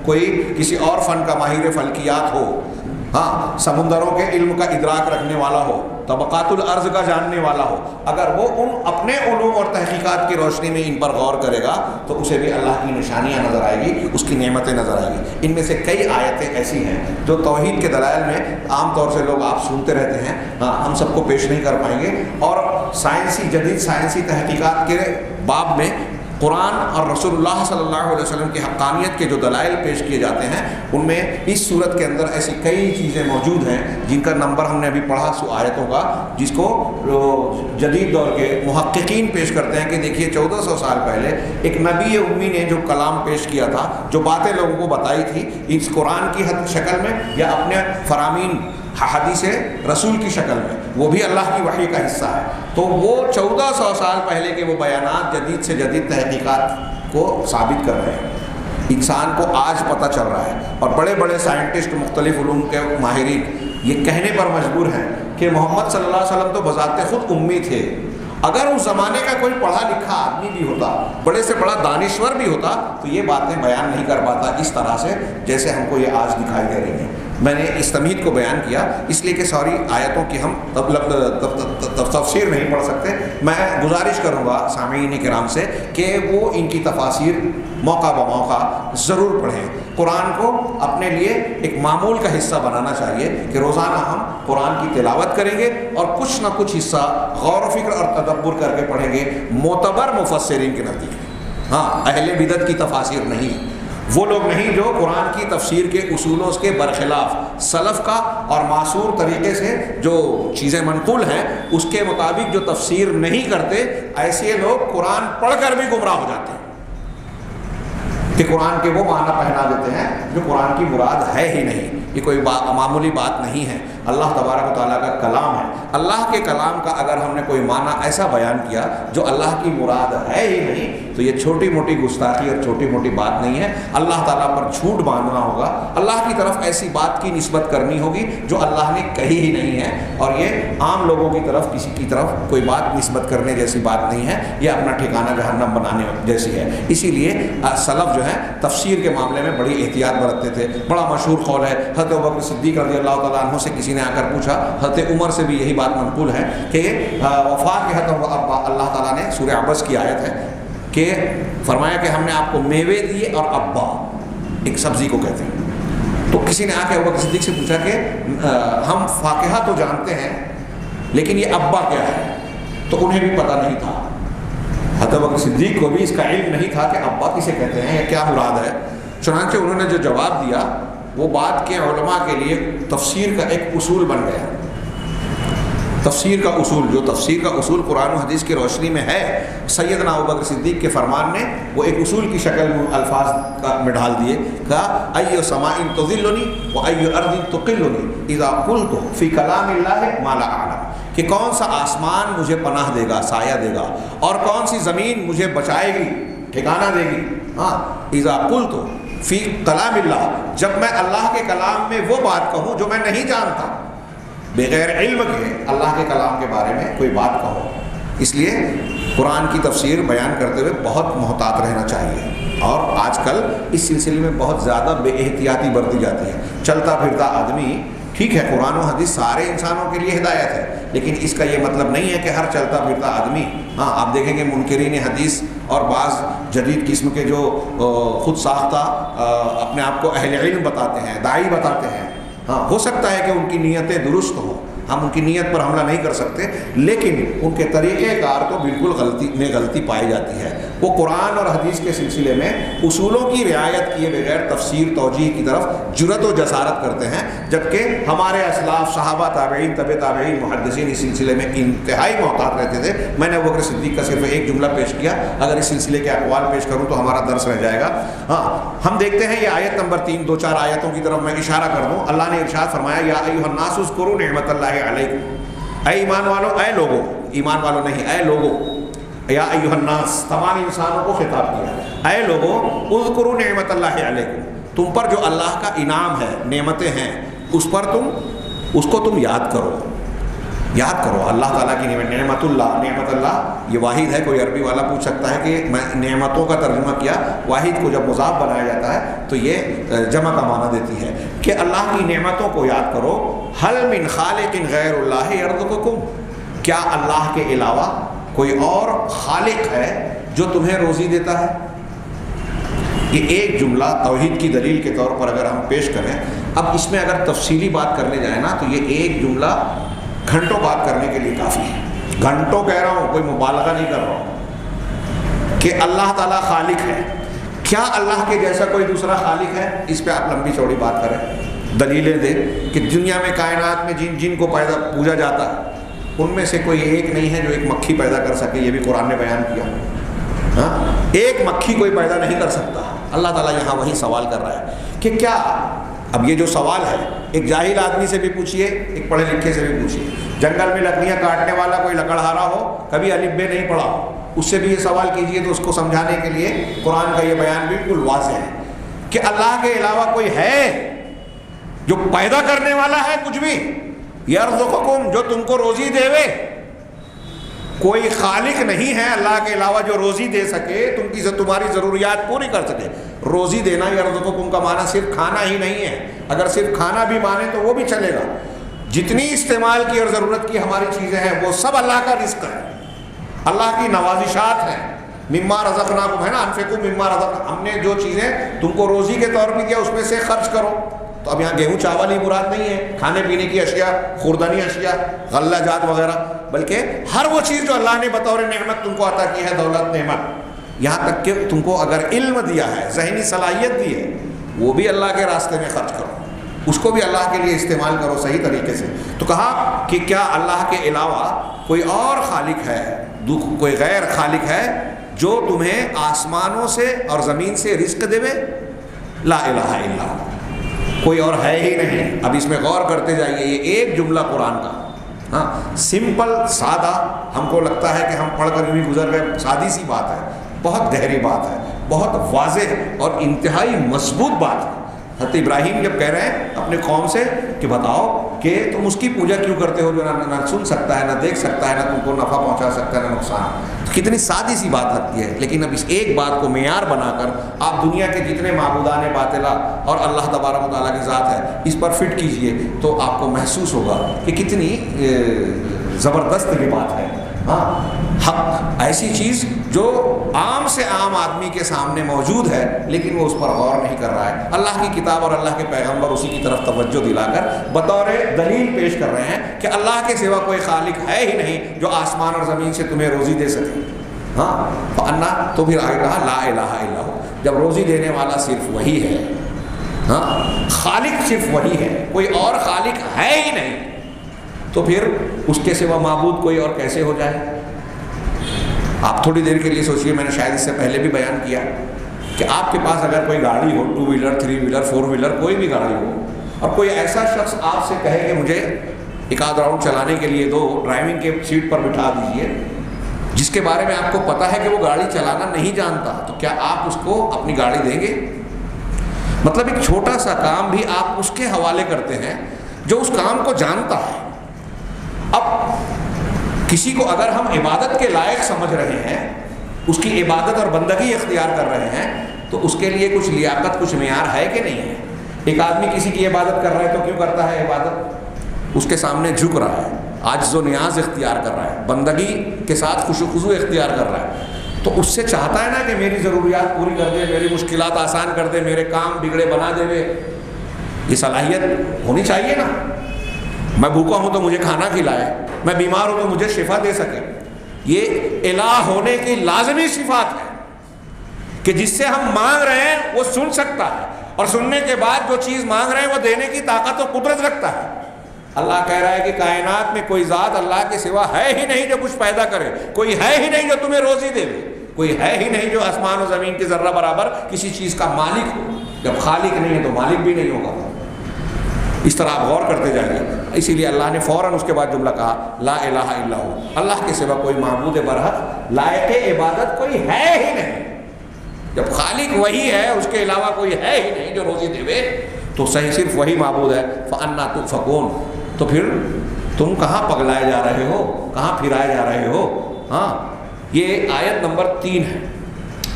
S1: کوئی کسی اور فن کا ماہر فلکیات ہو، ہاں سمندروں کے علم کا ادراک رکھنے والا ہو، طبقات الارض کا جاننے والا ہو، اگر وہ ان اپنے علوم اور تحقیقات کی روشنی میں ان پر غور کرے گا تو اسے بھی اللہ کی نشانیاں نظر آئے گی، اس کی نعمتیں نظر آئے گی۔ ان میں سے کئی آیتیں ایسی ہیں جو توحید کے دلائل میں عام طور سے لوگ آپ سنتے رہتے ہیں، ہاں ہم سب کو پیش نہیں کر پائیں گے، اور جدید سائنسی تحقیقات کے باب میں قرآن اور رسول اللہ صلی اللہ علیہ وسلم کی حقانیت کے جو دلائل پیش کیے جاتے ہیں، ان میں اس صورت کے اندر ایسی کئی چیزیں موجود ہیں جن کا نمبر ہم نے ابھی پڑھا سو آیتوں کا، جس کو جدید دور کے محققین پیش کرتے ہیں کہ دیکھیے 1400 سال پہلے ایک نبی امی نے جو کلام پیش کیا تھا، جو باتیں لوگوں کو بتائی تھی اس قرآن کی شکل میں یا اپنے فرامین حدیث رسول کی شکل میں، وہ بھی اللہ کی وحی کا حصہ ہے۔ تو وہ 1400 سال پہلے کے وہ بیانات جدید سے جدید تحقیقات کو ثابت کر رہے ہیں، انسان کو آج پتہ چل رہا ہے، اور بڑے بڑے سائنٹسٹ، مختلف علوم کے ماہرین یہ کہنے پر مجبور ہیں کہ محمد صلی اللہ علیہ وسلم تو بذات خود امی تھے، اگر اس زمانے کا کوئی پڑھا لکھا آدمی بھی ہوتا، بڑے سے بڑا دانشور بھی ہوتا، تو یہ باتیں بیان نہیں کر پاتا اس طرح سے جیسے ہم کو یہ آج دکھائی دے رہی ہیں۔ میں نے اس تمہید کو بیان کیا اس لیے کہ ساری آیتوں کی ہم تفسیر نہیں پڑھ سکتے، میں گزارش کروں گا سامعین کرام سے کہ وہ ان کی تفاسیر موقع بموقع ضرور پڑھیں۔ قرآن کو اپنے لیے ایک معمول کا حصہ بنانا چاہیے کہ روزانہ ہم قرآن کی تلاوت کریں گے اور کچھ نہ کچھ حصہ غور و فکر اور تدبر کر کے پڑھیں گے، معتبر مفسرین کے نزدیک، ہاں اہل بدعت کی تفاسیر نہیں، وہ لوگ نہیں جو قرآن کی تفسیر کے اصولوں کے برخلاف سلف کا اور معصور طریقے سے جو چیزیں منقول ہیں اس کے مطابق جو تفسیر نہیں کرتے، ایسے لوگ قرآن پڑھ کر بھی گمراہ ہو جاتے ہیں کہ قرآن کے وہ معنی پہنا دیتے ہیں جو قرآن کی مراد ہے ہی نہیں۔ یہ کوئی معمولی بات نہیں ہے، اللہ تبارک و تعالیٰ کا کلام ہے، اللہ کے کلام کا اگر ہم نے کوئی معنی ایسا بیان کیا جو اللہ کی مراد ہے ہی نہیں تو یہ چھوٹی موٹی گستاخی اور چھوٹی موٹی بات نہیں ہے، اللہ تعالیٰ پر جھوٹ باندھنا ہوگا، اللہ کی طرف ایسی بات کی نسبت کرنی ہوگی جو اللہ نے کہی ہی نہیں ہے، اور یہ عام لوگوں کی طرف کسی کی طرف کوئی بات نسبت کرنے جیسی بات نہیں ہے، یہ اپنا ٹھکانہ جہنم بنانے جیسی ہے۔ اسی لیے سلف جو ہے تفسیر کے معاملے میں بڑی احتیاط برتتے تھے۔ بڑا مشہور قول ہے، حضرت ابوبکر صدیق رضی اللہ تعالیٰ عنہ سے کسی نے آ کر پوچھا، حضرت عمر سے بھی یہی بات منقول ہے کہ وفات کے حد ابا، اللہ تعالیٰ نے سورہ عبس کی آیت ہے کہ فرمایا کہ ہم نے آپ کو میوے دیے، اور ابا ایک سبزی کو کہتے ہیں۔ تو کسی نے آ کے ابوبکر صدیق سے پوچھا کہ ہم فاکہہ تو جانتے ہیں لیکن یہ ابا کیا ہے، تو انہیں بھی پتہ نہیں تھا، حضرت ابوبکر صدیق کو بھی اس کا علم نہیں تھا کہ ابا کسے کہتے ہیں یا کیا مراد ہے۔ چنانچہ انہوں نے جو جواب دیا وہ بات کے علماء کے لیے تفسیر کا ایک اصول بن گیا تفسیر کا اصول، جو تفسیر کا اصول قرآن و حدیث کی روشنی میں ہے، سیدنا ابوبکر صدیق کے فرمان نے وہ ایک اصول کی شکل میں الفاظ میں ڈھال دیے، کہا ایو سماء تظلنی و ایو ارض تقلنی اذا قلت فی کلام اللہ ما لا اعلم، کہ کون سا آسمان مجھے پناہ دے گا، سایہ دے گا، اور کون سی زمین مجھے بچائے گی، ٹھکانہ دے گی، اذا قلت فی کلام اللہ، جب میں اللہ کے کلام میں وہ بات کہوں جو میں نہیں جانتا، بغیر علم کے اللہ کے کلام کے بارے میں کوئی بات کہو۔ اس لیے قرآن کی تفسیر بیان کرتے ہوئے بہت محتاط رہنا چاہیے، اور آج کل اس سلسلے میں بہت زیادہ بے احتیاطی برتی جاتی ہے۔ چلتا پھرتا آدمی، ٹھیک ہے قرآن و حدیث سارے انسانوں کے لیے ہدایت ہے، لیکن اس کا یہ مطلب نہیں ہے کہ ہر چلتا پھرتا آدمی، آپ دیکھیں گے منکرین حدیث اور بعض جدید قسم کے جو خود ساختہ اپنے آپ کو اہل علم بتاتے ہیں، داعی بتاتے ہیں، ہو سکتا ہے کہ ان کی نیتیں درست ہوں، ہم ان کی نیت پر حملہ نہیں کر سکتے، لیکن ان کے طریقہ کار تو بالکل غلطی پائی جاتی ہے۔ وہ قرآن اور حدیث کے سلسلے میں اصولوں کی رعایت کیے بغیر تفسیر توجیہ کی طرف جرأت و جسارت کرتے ہیں، جبکہ ہمارے اسلاف صحابہ، تابعین، تبع تابعین، محدثین اس سلسلے میں انتہائی محتاط رہتے تھے۔ میں نے ابوبکر صدیق کا صرف ایک جملہ پیش کیا، اگر اس سلسلے کے اقوال پیش کروں تو ہمارا درس رہ جائے گا۔ ہم دیکھتے ہیں یہ آیت نمبر 3، 2-4 آیتوں کی طرف میں اشارہ کر دوں۔ اللہ نے ارشاد فرمایا یا ایھا الناس اذکروا نعمت اللہ علیکم، اے ایمان والو، اے لوگو، ایمان والو نہیں، اے لوگو، یا ایھا الناس تمام انسانوں کو خطاب کیا، اے لوگو اذکروا نعمت اللہ علیکم، تم پر جو اللہ کا انعام ہے، نعمتیں ہیں، اس کو تم یاد کرو، یاد کرو اللہ تعالیٰ کی نعمت۔ نعمت اللہ یہ واحد ہے، کوئی عربی والا پوچھ سکتا ہے کہ میں نعمتوں کا ترجمہ کیا، واحد کو جب مضاف بنایا جاتا ہے تو یہ جمع کا معنی دیتی ہے کہ اللہ کی نعمتوں کو یاد کرو۔ حل من خالق غیر اللہ یرزقکم، کیا اللہ کے علاوہ کوئی اور خالق ہے جو تمہیں روزی دیتا ہے؟ یہ ایک جملہ توحید کی دلیل کے طور پر اگر ہم پیش کریں، اب اس میں اگر تفصیلی بات کرنے جائیں نا تو یہ ایک جملہ گھنٹوں بات کرنے کے لیے کافی ہے، گھنٹوں کہہ رہا ہوں، کوئی مبالغہ نہیں کر رہا ہوں، کہ اللہ تعالیٰ خالق ہے۔ کیا اللہ کے جیسا کوئی دوسرا خالق ہے؟ اس پہ آپ لمبی چوڑی بات کریں، دلیلیں دیں کہ دنیا میں کائنات میں جن کو پوجا جاتا ہے ان میں سے کوئی ایک نہیں ہے جو ایک مکھی پیدا کر سکے، یہ بھی قرآن نے بیان کیا۔ ایک مکھی کوئی پیدا نہیں کر سکتا۔ اللہ تعالیٰ یہاں وہی سوال کر رہا ہے کہ کیا، اب یہ جو سوال ہے ایک جاہل آدمی سے بھی پوچھئے، ایک پڑھے لکھے سے بھی پوچھئے، جنگل میں لکڑیاں کاٹنے والا کوئی لکڑہارا ہو، کبھی الف ب نہیں پڑھا ہو، اس سے بھی یہ سوال کیجئے تو اس کو سمجھانے کے لیے قرآن کا یہ بیان بالکل واضح ہے کہ اللہ کے علاوہ کوئی ہے جو پیدا کرنے والا ہے کچھ بھی، یرزقکم، جو تم کو روزی دے وے۔ کوئی خالق نہیں ہے اللہ کے علاوہ جو روزی دے سکے، تمہاری ضروریات پوری کر سکے۔ روزی دینا یرزقکم کا معنی صرف کھانا ہی نہیں ہے، اگر صرف کھانا بھی مانے تو وہ بھی چلے گا۔ جتنی استعمال کی اور ضرورت کی ہماری چیزیں ہیں وہ سب اللہ کا رزق ہے، اللہ کی نوازشات ہیں۔ مما رزقناکم ہے نا، انفقوا مما رزقناکم، ہم نے جو چیزیں تم کو روزی کے طور پہ دیا اس میں سے خرچ کرو۔ تو اب یہاں گیہوں چاول ہی مراد نہیں ہے، کھانے پینے کی اشیاء، خوردنی اشیاء، غلہ جات وغیرہ، بلکہ ہر وہ چیز جو اللہ نے بطور نعمت تم کو عطا کی ہے، دولت، نعمت، یہاں تک کہ تم کو اگر علم دیا ہے، ذہنی صلاحیت دی ہے، وہ بھی اللہ کے راستے میں خرچ کرو، اس کو بھی اللہ کے لیے استعمال کرو صحیح طریقے سے۔ تو کہا کہ کیا اللہ کے علاوہ کوئی اور خالق ہے، کوئی غیر خالق ہے جو تمہیں آسمانوں سے اور زمین سے رزق دے؟ لا الہ الا اللہ، کوئی اور ہے ہی نہیں۔ اب اس میں غور کرتے جائیے، یہ ایک جملہ قرآن کا، سمپل، سادہ، ہم کو لگتا ہے کہ ہم پڑھ کر بھی گزر گئے، سادی سی بات ہے، بہت گہری بات ہے، بہت واضح اور انتہائی مضبوط بات ہے۔ حضرت ابراہیم جب کہہ رہے ہیں اپنے قوم سے کہ بتاؤ کہ تم اس کی پوجا کیوں کرتے ہو جو نہ سن سکتا ہے، نہ دیکھ سکتا ہے، نہ تم کو نفع پہنچا سکتا ہے، نہ نقصان۔ کتنی سادی سی بات لگتی ہے، لیکن اب اس ایک بات کو معیار بنا کر آپ دنیا کے جتنے معبودان باطلہ اور اللہ تبارک و تعالیٰ کی ذات ہے اس پر فٹ کیجئے تو آپ کو محسوس ہوگا کہ کتنی زبردست یہ بات ہے۔ حق ایسی چیز جو عام سے عام آدمی کے سامنے موجود ہے لیکن وہ اس پر غور نہیں کر رہا ہے۔ اللہ کی کتاب اور اللہ کے پیغمبر اسی کی طرف توجہ دلا کر بطور دلیل پیش کر رہے ہیں کہ اللہ کے سوا کوئی خالق ہے ہی نہیں جو آسمان اور زمین سے تمہیں روزی دے سکے۔ تو پھر آگے کہا لا الہ الا ہو، جب روزی دینے والا صرف وہی ہے، خالق صرف وہی ہے، کوئی اور خالق ہے ہی نہیں، تو پھر اس کے سوا معبود کوئی اور کیسے ہو جائے؟ آپ تھوڑی دیر کے لیے سوچئے، میں نے شاید اس سے پہلے بھی بیان کیا کہ آپ کے پاس اگر کوئی گاڑی ہو، 2 ویلر 3 ویلر 4 ویلر کوئی بھی گاڑی ہو، اور کوئی ایسا شخص آپ سے کہے کہ مجھے ایک آدھ راؤنڈ چلانے کے لیے دو، ڈرائیونگ کے سیٹ پر بٹھا دیجئے، جس کے بارے میں آپ کو پتہ ہے کہ وہ گاڑی چلانا نہیں جانتا، تو کیا آپ اس کو اپنی گاڑی دیں گے؟ مطلب ایک چھوٹا سا کام بھی آپ اس کے حوالے کرتے ہیں جو اس کام کو جانتا ہے۔ اب کسی کو اگر ہم عبادت کے لائق سمجھ رہے ہیں، اس کی عبادت اور بندگی اختیار کر رہے ہیں، تو اس کے لیے کچھ لیاقت، کچھ معیار ہے کہ نہیں ہے؟ ایک آدمی کسی کی عبادت کر رہا ہے تو کیوں کرتا ہے عبادت؟ اس کے سامنے جھک رہا ہے، عاجز و نیاز اختیار کر رہا ہے، بندگی کے ساتھ خشوع و خضوع اختیار کر رہا ہے، تو اس سے چاہتا ہے نا کہ میری ضروریات پوری کر دے، میری مشکلات آسان کر دے، میرے کام بگڑے بنا دے۔ یہ صلاحیت ہونی چاہیے نا۔ میں بھوکا ہوں تو مجھے کھانا کھلائے، میں بیمار ہوں تو مجھے شفا دے سکے۔ یہ الہ ہونے کی لازمی صفات ہے کہ جس سے ہم مانگ رہے ہیں وہ سن سکتا ہے، اور سننے کے بعد جو چیز مانگ رہے ہیں وہ دینے کی طاقت و قدرت رکھتا ہے۔ اللہ کہہ رہا ہے کہ کائنات میں کوئی ذات اللہ کے سوا ہے ہی نہیں جو کچھ پیدا کرے، کوئی ہے ہی نہیں جو تمہیں روزی دے، کوئی ہے ہی نہیں جو آسمان و زمین کے ذرہ برابر کسی چیز کا مالک ہو۔ جب خالق نہیں ہے تو مالک بھی نہیں ہوگا۔ اس طرح آپ غور کرتے جائیے۔ اسی لیے اللہ نے فوراً اس کے بعد جملہ کہا لا الہ الا ہو، اللہ کے سوا کوئی معبود برحق لائق عبادت کوئی ہے ہی نہیں۔ جب خالق وہی ہے، اس کے علاوہ کوئی ہے ہی نہیں جو روزی دے، تو صحیح صرف وہی معبود ہے۔ فَأَنَّا تُؤْفَكُونَ، تو پھر تم کہاں پگلائے جا رہے ہو، کہاں پھرائے جا رہے ہو؟ ہاں، یہ آیت نمبر 3 ہے۔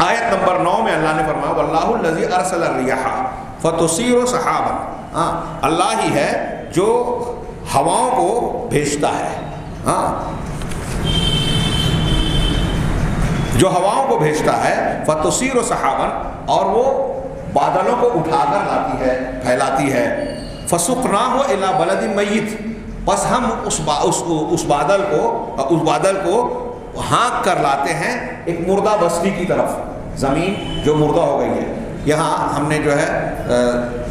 S1: آیت نمبر 9 میں اللہ نے فرمایا وَاللَّهُ الَّذِي أَرْسَلَ الرِّيَاحَ فَتُثِيرُ سَحَابًا، ہاں، اللہ ہی ہے جو ہواؤں کو بھیجتا ہے، ہاں، جو ہواؤں کو بھیجتا ہے، فَتُثِيرُ سَحَابًا، اور وہ بادلوں کو اٹھا کر لاتی ہے، پھیلاتی ہے۔ فَسُقْنَاهُ إِلَى بَلَدٍ مَيِّتٍ، بس ہم اس بادل کو ہانک کر لاتے ہیں ایک مردہ بستی کی طرف، زمین جو مردہ ہو گئی ہے۔ یہاں ہم نے جو ہے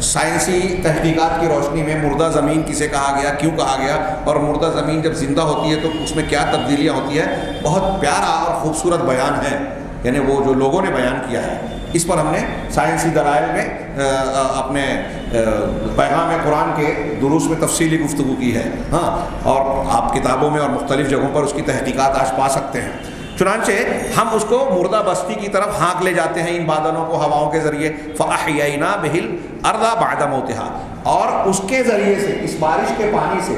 S1: سائنسی تحقیقات کی روشنی میں مردہ زمین کسے کہا گیا، کیوں کہا گیا، اور مردہ زمین جب زندہ ہوتی ہے تو اس میں کیا تبدیلیاں ہوتی ہے، بہت پیارا اور خوبصورت بیان ہے، یعنی وہ جو لوگوں نے بیان کیا ہے، اس پر ہم نے سائنسی دلائل میں اپنے پیغام قرآن کے دروس میں تفصیلی گفتگو کی ہے، ہاں، اور آپ کتابوں میں اور مختلف جگہوں پر اس کی تحقیقات آج پا سکتے ہیں۔ چنانچہ ہم اس کو مردہ بستی کی طرف ہانک لے جاتے ہیں ان بادلوں کو، ہواؤں کے ذریعے۔ فَأَحْيَيْنَا بِهِ الْأَرْضَ بَعْدَ مَوْتِهَا، اور اس کے ذریعے سے، اس بارش کے پانی سے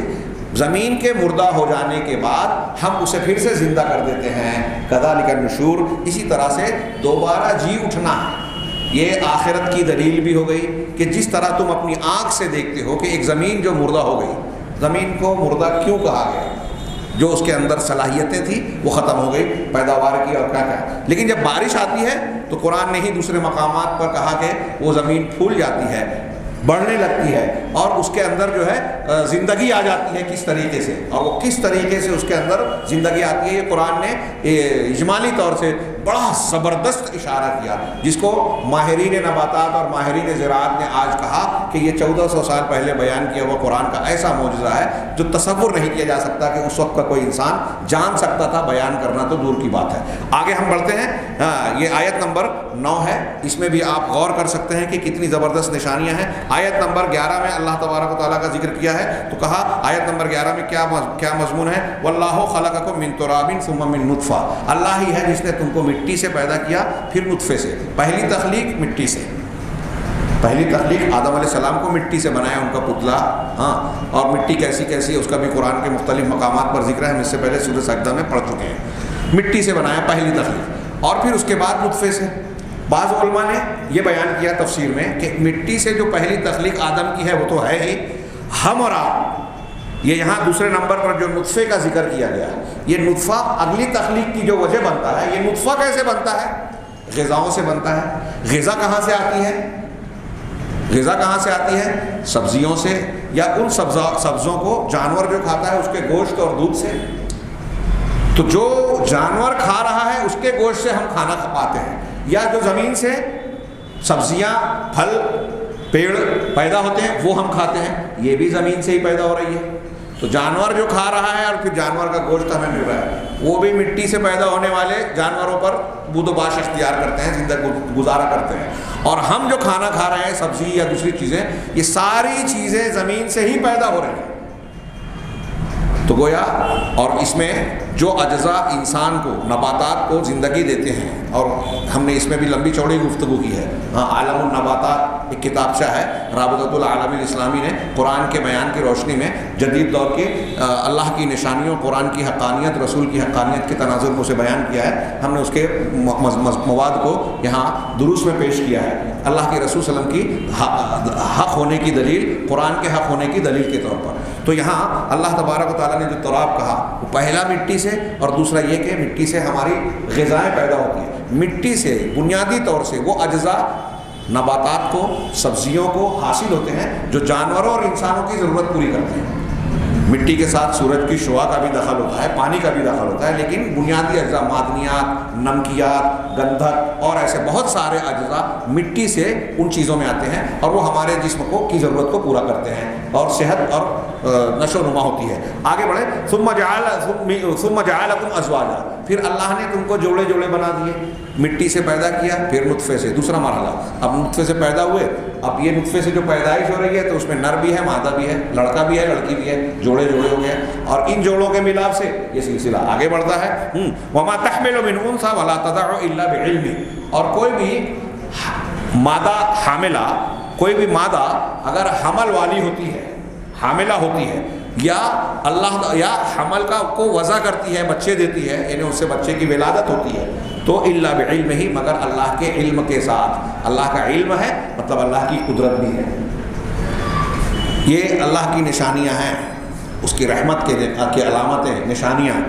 S1: زمین کے مردہ ہو جانے کے بعد ہم اسے پھر سے زندہ کر دیتے ہیں۔ كَذَلِكَ النُّشُورُ، اسی طرح سے دوبارہ جی اٹھنا ہے۔ یہ آخرت کی دلیل بھی ہو گئی کہ جس طرح تم اپنی آنکھ سے دیکھتے ہو کہ ایک زمین جو مردہ ہو گئی، زمین کو مردہ کیوں کہا گیا؟ جو اس کے اندر صلاحیتیں تھیں وہ ختم ہو گئی، پیداوار کی اور کیا کیا، لیکن جب بارش آتی ہے تو قرآن نے ہی دوسرے مقامات پر کہا کہ وہ زمین پھول جاتی ہے، بڑھنے لگتی ہے، اور اس کے اندر جو ہے زندگی آ جاتی ہے کس طریقے سے، اور وہ کس طریقے سے اس کے اندر زندگی آتی ہے، یہ قرآن نے اجمالی طور سے بڑا زبردست اشارہ کیا، جس کو ماہرین نباتات اور ماہرین زراعت نے آج کہا کہ یہ 1400 سال پہلے بیان کیا ہوا قرآن کا ایسا معجزہ ہے جو تصور نہیں کیا جا سکتا کہ اس وقت کا کوئی انسان جان سکتا تھا، بیان کرنا تو دور کی بات ہے۔ آگے ہم بڑھتے ہیں، یہ آیت نمبر 9 ہے، اس میں بھی آپ غور کر سکتے ہیں کہ کتنی زبردست نشانیاں ہیں۔ آیت نمبر 11 میں اللہ تبارک و تعالیٰ کا ذکر کیا ہے تو کہا آیت نمبر 11 میں کیا مضمون ہے؟ وَاللَّهُ خَلَقَكُم مِّن تُرَابٍ ثُمَّ مِّن نُطْفَةٍ، اللہ ہی ہے جس نے تم کو مٹی سے پیدا کیا پھر نطفے سے۔ پہلی تخلیق مٹی سے، پہلی تخلیق آدم علیہ السلام کو مٹی سے بنایا، ان کا پتلا، ہاں، اور مٹی کیسی کیسی ہے اس کا بھی قرآن کے مختلف مقامات پر ذکر ہے، ہم اس سے پہلے سورہ سجدہ میں پڑھ چکے ہیں۔ مٹی سے بنایا پہلی تخلیق، اور پھر اس کے بعد نطفے سے۔ بعض علماء نے یہ بیان کیا تفسیر میں کہ مٹی سے جو پہلی تخلیق آدم کی ہے وہ تو ہے ہی، ہم اور آپ، یہ یہاں دوسرے نمبر پر جو نطفے کا ذکر کیا گیا، یہ نطفہ اگلی تخلیق کی جو وجہ بنتا ہے۔ یہ نطفہ کیسے بنتا ہے؟ غذاؤں سے بنتا ہے۔ غذا کہاں سے آتی ہے؟ غذا کہاں سے آتی ہے؟ سبزیوں سے، یا ان سبزوں کو جانور جو کھاتا ہے اس کے گوشت اور دودھ سے۔ تو جو جانور کھا رہا ہے اس کے گوشت سے ہم کھانا پاتے ہیں، یا جو زمین سے سبزیاں، پھل، پیڑ پیدا ہوتے ہیں وہ ہم کھاتے ہیں، یہ بھی زمین سے ہی پیدا ہو رہی ہے۔ تو جانور جو کھا رہا ہے اور پھر جانور کا گوشت ہمیں مل رہا ہے، وہ بھی مٹی سے پیدا ہونے والے جانوروں پر بود و باش اختیار کرتے ہیں، زندگی گزارا کرتے ہیں، اور ہم جو کھانا کھا رہے ہیں سبزی یا دوسری چیزیں، یہ ساری چیزیں زمین سے ہی پیدا ہو رہی ہیں۔ تو گویا اور اس میں جو اجزاء انسان کو، نباتات کو زندگی دیتے ہیں، اور ہم نے اس میں بھی لمبی چوڑی گفتگو کی ہے۔ عالم النباتات ایک کتابچہ ہے، رابطۃ العالم الاسلامی نے قرآن کے بیان کی روشنی میں جدید دور کے اللہ کی نشانیوں، قرآن کی حقانیت، رسول کی حقانیت کے تناظر کو اسے بیان کیا ہے۔ ہم نے اس کے مواد کو یہاں دروس میں پیش کیا ہے، اللہ کے رسول صلی اللہ علیہ وسلم کی حق ہونے کی دلیل، قرآن کے حق ہونے کی دلیل کے طور پر۔ تو یہاں اللہ تبارک و تعالیٰ نے جو تراب کہا، وہ پہلا مٹی سے، اور دوسرا یہ کہ مٹی سے ہماری غذائیں پیدا ہوتی ہیں۔ مٹی سے بنیادی طور سے وہ اجزاء نباتات کو، سبزیوں کو حاصل ہوتے ہیں جو جانوروں اور انسانوں کی ضرورت پوری کرتے ہیں۔ مٹی کے ساتھ سورج کی شعاع کا بھی دخل ہوتا ہے، پانی کا بھی دخل ہوتا ہے، لیکن بنیادی اجزاء معدنیات، نمکیات، گندھک اور ایسے بہت سارے اجزاء مٹی سے ان چیزوں میں آتے ہیں، اور وہ ہمارے جسم کی ضرورت کو پورا کرتے ہیں اور صحت اور نشو و نما ہوتی ہے۔ آگے بڑھیں، ثم جعلکم ازواجا، پھر اللہ نے تم کو جوڑے جوڑے بنا دیے، مٹی سے پیدا کیا، پھر نطفے سے، دوسرا مرحلہ، اب نطفے سے پیدا ہوئے، اب یہ نطفے سے جو پیدائش ہو رہی ہے تو اس میں نر بھی ہے، مادہ بھی ہے، لڑکا بھی ہے، لڑکی بھی ہے، جوڑے جوڑے ہو گئے، اور ان جوڑوں کے ملاپ سے یہ سلسلہ آگے بڑھتا ہے۔ وما تحمل من انثى ولا تضع الا بعلمه، اور کوئی بھی مادہ حاملہ، کوئی بھی مادہ اگر حمل والی ہوتی ہے، حاملہ ہوتی ہے، یا اللہ یا حمل کا کو وضع کرتی ہے، بچے دیتی ہے، یعنی اس سے بچے کی ولادت ہوتی ہے، تو الا بعلمہ، مگر اللہ کے علم کے ساتھ۔ اللہ کا علم ہے مطلب اللہ کی قدرت بھی ہے۔ یہ اللہ کی نشانیاں ہیں، اس کی رحمت کے علامتیں، نشانیاں۔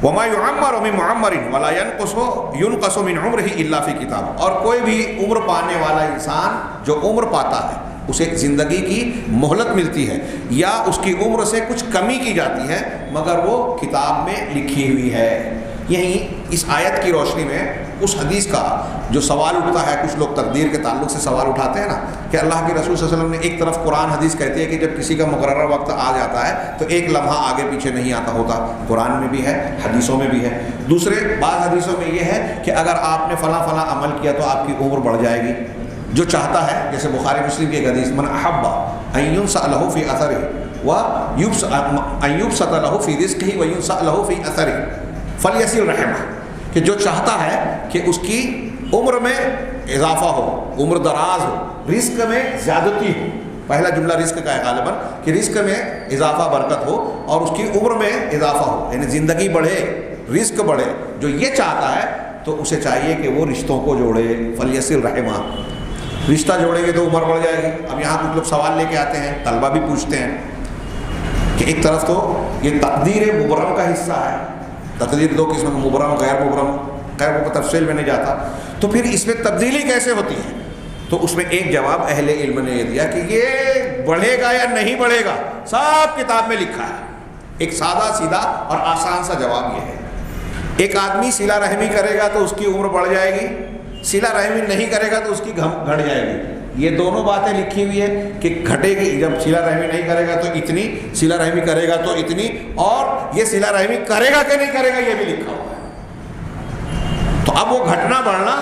S1: وما يعمر من معمر ولا ينقص من عمره الا في کتاب، اور کوئی بھی عمر پانے والا انسان جو عمر پاتا ہے اسے زندگی کی مہلت ملتی ہے، یا اس کی عمر سے کچھ کمی کی جاتی ہے، مگر وہ کتاب میں لکھی ہوئی ہے۔ یہی اس آیت کی روشنی میں اس حدیث کا جو سوال اٹھتا ہے، کچھ لوگ تقدیر کے تعلق سے سوال اٹھاتے ہیں نا، کہ اللہ کے رسول صلی اللہ علیہ وسلم نے ایک طرف قرآن حدیث کہتی ہے کہ جب کسی کا مقررہ وقت آ جاتا ہے تو ایک لمحہ آگے پیچھے نہیں آتا ہوتا، قرآن میں بھی ہے، حدیثوں میں بھی ہے۔ دوسرے بعض حدیثوں میں یہ ہے کہ اگر آپ نے فلاں فلاں عمل کیا تو آپ کی عمر بڑھ جائے گی۔ جو چاہتا ہے، جیسے بخاری مسلم کی ایک حدیث، من احب ان ينسأ له في اثره وان يبسط له في رزقه وينسأ له في اثره فلیصل رحمہ، کہ جو چاہتا ہے کہ اس کی عمر میں اضافہ ہو، عمر دراز ہو، رزق میں زیادتی ہو، پہلا جملہ رزق کا ہے غالباً، کہ رزق میں اضافہ برکت ہو اور اس کی عمر میں اضافہ ہو، یعنی زندگی بڑھے، رزق بڑھے، جو یہ چاہتا ہے تو اسے چاہیے کہ وہ رشتوں کو جوڑے، فلیصل رحمہ، رشتہ جوڑیں گے تو عمر بڑھ جائے گی۔ اب یہاں کچھ لوگ سوال لے کے آتے ہیں، طلبہ بھی پوچھتے ہیں کہ ایک طرف تو یہ تقدیر مبرم کا حصہ ہے، تقدیر دو قسم کا، مبرم غیر مبرم، خیر وہ تفصیل میں نہیں جاتا، تو پھر اس میں تبدیلی کیسے ہوتی ہے؟ تو اس میں ایک جواب اہل علم نے یہ دیا کہ یہ بڑھے گا یا نہیں بڑھے گا سب کتاب میں لکھا ہے۔ ایک سادہ سیدھا اور آسان سا جواب یہ ہے، ایک آدمی صلہ رحمی کرے گا تو اس کی عمر بڑھ جائے گی، صلہ رحمی نہیں کرے گا تو اس کی گھٹ جائے گی۔ یہ دونوں باتیں لکھی ہوئی ہے کہ گھٹے گی، جب صلہ رحمی نہیں کرے گا تو اتنی، صلہ رحمی کرے گا تو اتنی، اور یہ صلہ رحمی کرے گا کہ نہیں کرے گا یہ بھی لکھا ہوا ہے۔ تو اب وہ گھٹنا بڑھنا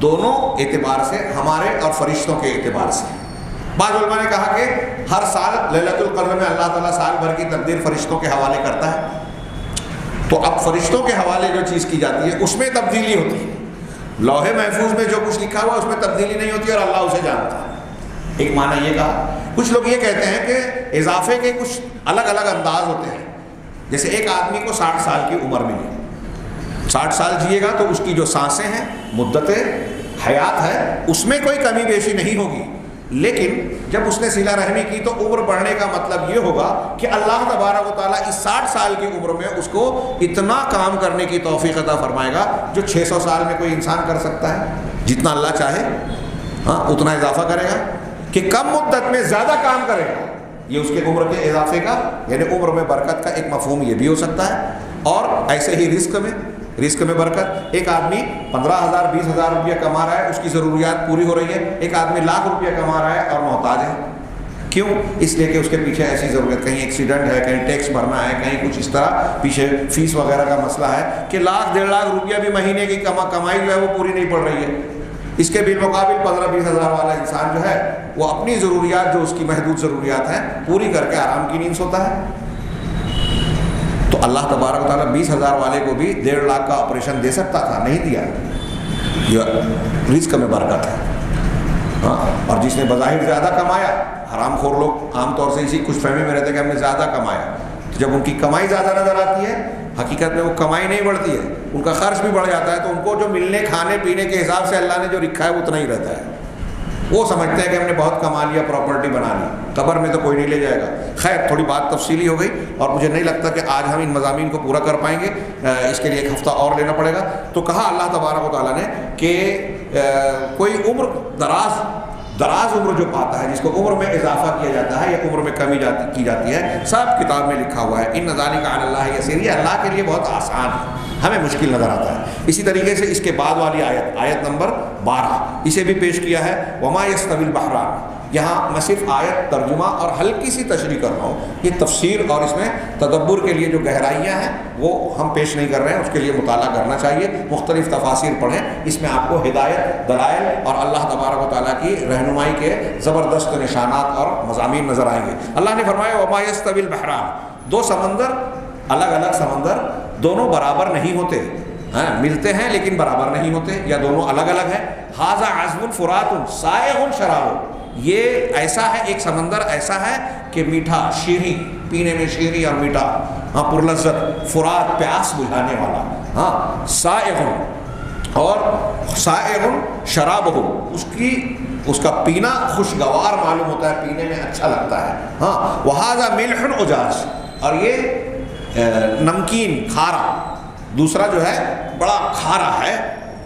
S1: دونوں اعتبار سے، ہمارے اور فرشتوں کے اعتبار سے۔ بعض علماء نے کہا کہ ہر سال لیلۃ القدر میں اللہ تعالیٰ سال بھر کی تقدیر فرشتوں کے حوالے کرتا ہے، تو اب فرشتوں کے حوالے جو چیز کی جاتی ہے اس میں تبدیلی ہوتی ہے۔ لوح محفوظ میں جو کچھ لکھا ہوا اس میں تبدیلی نہیں ہوتی اور اللہ اسے جانتا ہے۔ ایک معنی یہ کہا۔ کچھ لوگ یہ کہتے ہیں کہ اضافے کے کچھ الگ الگ انداز ہوتے ہیں، جیسے ایک آدمی کو 60 سال کی عمر ملی، 60 سال جیے گا تو اس کی جو سانسیں ہیں، مدت حیات ہے، اس میں کوئی کمی بیشی نہیں ہوگی، لیکن جب اس نے صلہ رحمی کی تو عمر بڑھنے کا مطلب یہ ہوگا کہ اللہ تبارک و تعالیٰ اس 60 سال کی عمر میں اس کو اتنا کام کرنے کی توفیق عطا فرمائے گا جو 600 سال میں کوئی انسان کر سکتا ہے، جتنا اللہ چاہے اتنا اضافہ کرے گا، کہ کم مدت میں زیادہ کام کرے گا، یہ اس کے عمر کے اضافے کا، یعنی عمر میں برکت کا ایک مفہوم یہ بھی ہو سکتا ہے۔ اور ایسے ہی رزق میں برکت، ایک آدمی 15,000 20,000 روپیہ کما رہا ہے، اس کی ضروریات پوری ہو رہی ہے، ایک آدمی 1,00,000 روپیہ کما رہا ہے اور محتاج ہے، کیوں؟ اس لیے کہ اس کے پیچھے ایسی ضرورت، کہیں ایکسیڈنٹ ہے، کہیں ٹیکس بھرنا ہے، کہیں کچھ اس طرح پیچھے فیس وغیرہ کا مسئلہ ہے کہ لاکھ 1.5 لاکھ روپیہ بھی مہینے کی کمائی جو ہے وہ پوری نہیں پڑ رہی ہے۔ اس کے بالمقابل 15-20 ہزار والا انسان جو ہے وہ اپنی ضروریات، جو اس کی محدود ضروریات ہیں، پوری کر کے آرام کی نیند سوتا ہے۔ تو اللہ تبارک و تعالیٰ 20 ہزار والے کو بھی 1.5 لاکھ کا آپریشن دے سکتا تھا، نہیں دیا۔ یہ رزق میں برکت ہے۔ ہاں، اور جس نے بظاہر زیادہ کمایا، حرام خور لوگ عام طور سے اسی خوش فہمی میں رہتے کہ ہم نے زیادہ کمایا، تو جب ان کی کمائی زیادہ نظر آتی ہے، حقیقت میں وہ کمائی نہیں بڑھتی ہے، ان کا خرچ بھی بڑھ جاتا ہے، تو ان کو جو ملنے کھانے پینے کے حساب سے اللہ نے جو رکھا ہے وہ اتنا ہی رہتا ہے۔ وہ سمجھتے ہیں کہ ہم نے بہت کما لیا، پراپرٹی بنا لی، قبر میں تو کوئی نہیں لے جائے گا۔ خیر، تھوڑی بات تفصیلی ہو گئی اور مجھے نہیں لگتا کہ آج ہم ان مضامین کو پورا کر پائیں گے، اس کے لیے 1 ہفتہ اور لینا پڑے گا۔ تو کہا اللہ تبارک و تعالیٰ نے کہ کوئی عمر دراز عمر جو پاتا ہے، جس کو عمر میں اضافہ کیا جاتا ہے یا عمر میں کمی کی جاتی ہے، سب کتاب میں لکھا ہوا ہے۔ ان ذالک علی اللہ یسیر، یہ اللہ کے لیے بہت آسان ہے، ہمیں مشکل نظر آتا ہے۔ اسی طریقے سے اس کے بعد والی آیت نمبر 12، اسے بھی پیش کیا ہے، وما یستوی البحران۔ یہاں میں صرف آیت ترجمہ اور ہلکی سی تشریح کر رہا ہوں، یہ تفسیر اور اس میں تدبر کے لیے جو گہرائیاں ہیں وہ ہم پیش نہیں کر رہے ہیں، اس کے لیے مطالعہ کرنا چاہیے، مختلف تفاسیر پڑھیں، اس میں آپ کو ہدایت، دلائل اور اللہ تبارک و تعالیٰ کی رہنمائی کے زبردست نشانات اور مضامین نظر آئیں گے۔ اللہ نے فرمایا وما یستوی البحران، 2 سمندر، الگ الگ سمندر، دونوں برابر نہیں ہوتے، ملتے ہیں لیکن برابر نہیں ہوتے، یا دونوں الگ الگ ہیں۔ ھذا عذب فرات سائغ شرابہ، یہ ایسا ہے، ایک سمندر ایسا ہے کہ میٹھا، شیریں، پینے میں شیریں اور میٹھا، پرلذت، فرات، پیاس بجھانے والا، سائغ، اور سائغ شرابہ، اس کا پینا خوشگوار معلوم ہوتا ہے، پینے میں اچھا لگتا ہے۔ وھذا ملح اجاج، اور یہ نمکین کھارا، دوسرا جو ہے بڑا کھارا ہے،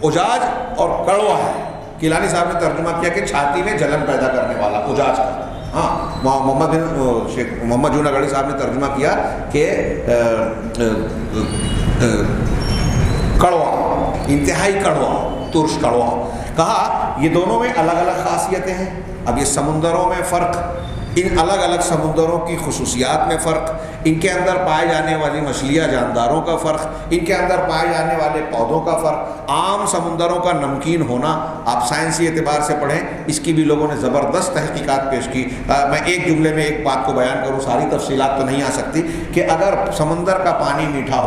S1: اجاج اور کڑوا ہے۔ کیلانی صاحب نے ترجمہ کیا کہ چھاتی میں جلن پیدا کرنے والا، اجاج کا۔ شیخ محمد جوناگڑھی صاحب نے ترجمہ کیا کہ کڑوا، انتہائی کڑوا، ترش کڑوا۔ کہا یہ دونوں میں الگ الگ خاصیتیں ہیں۔ اب یہ سمندروں میں فرق، ان الگ الگ سمندروں کی خصوصیات میں فرق، ان کے اندر پائے جانے والی مچھلیاں جانداروں کا فرق، ان کے اندر پائے جانے والے پودوں کا فرق، عام سمندروں کا نمکین ہونا، آپ سائنسی اعتبار سے پڑھیں، اس کی بھی لوگوں نے زبردست تحقیقات پیش کی۔ میں ایک جملے میں ایک بات کو بیان کروں، ساری تفصیلات تو نہیں آ سکتی، کہ اگر سمندر کا پانی میٹھا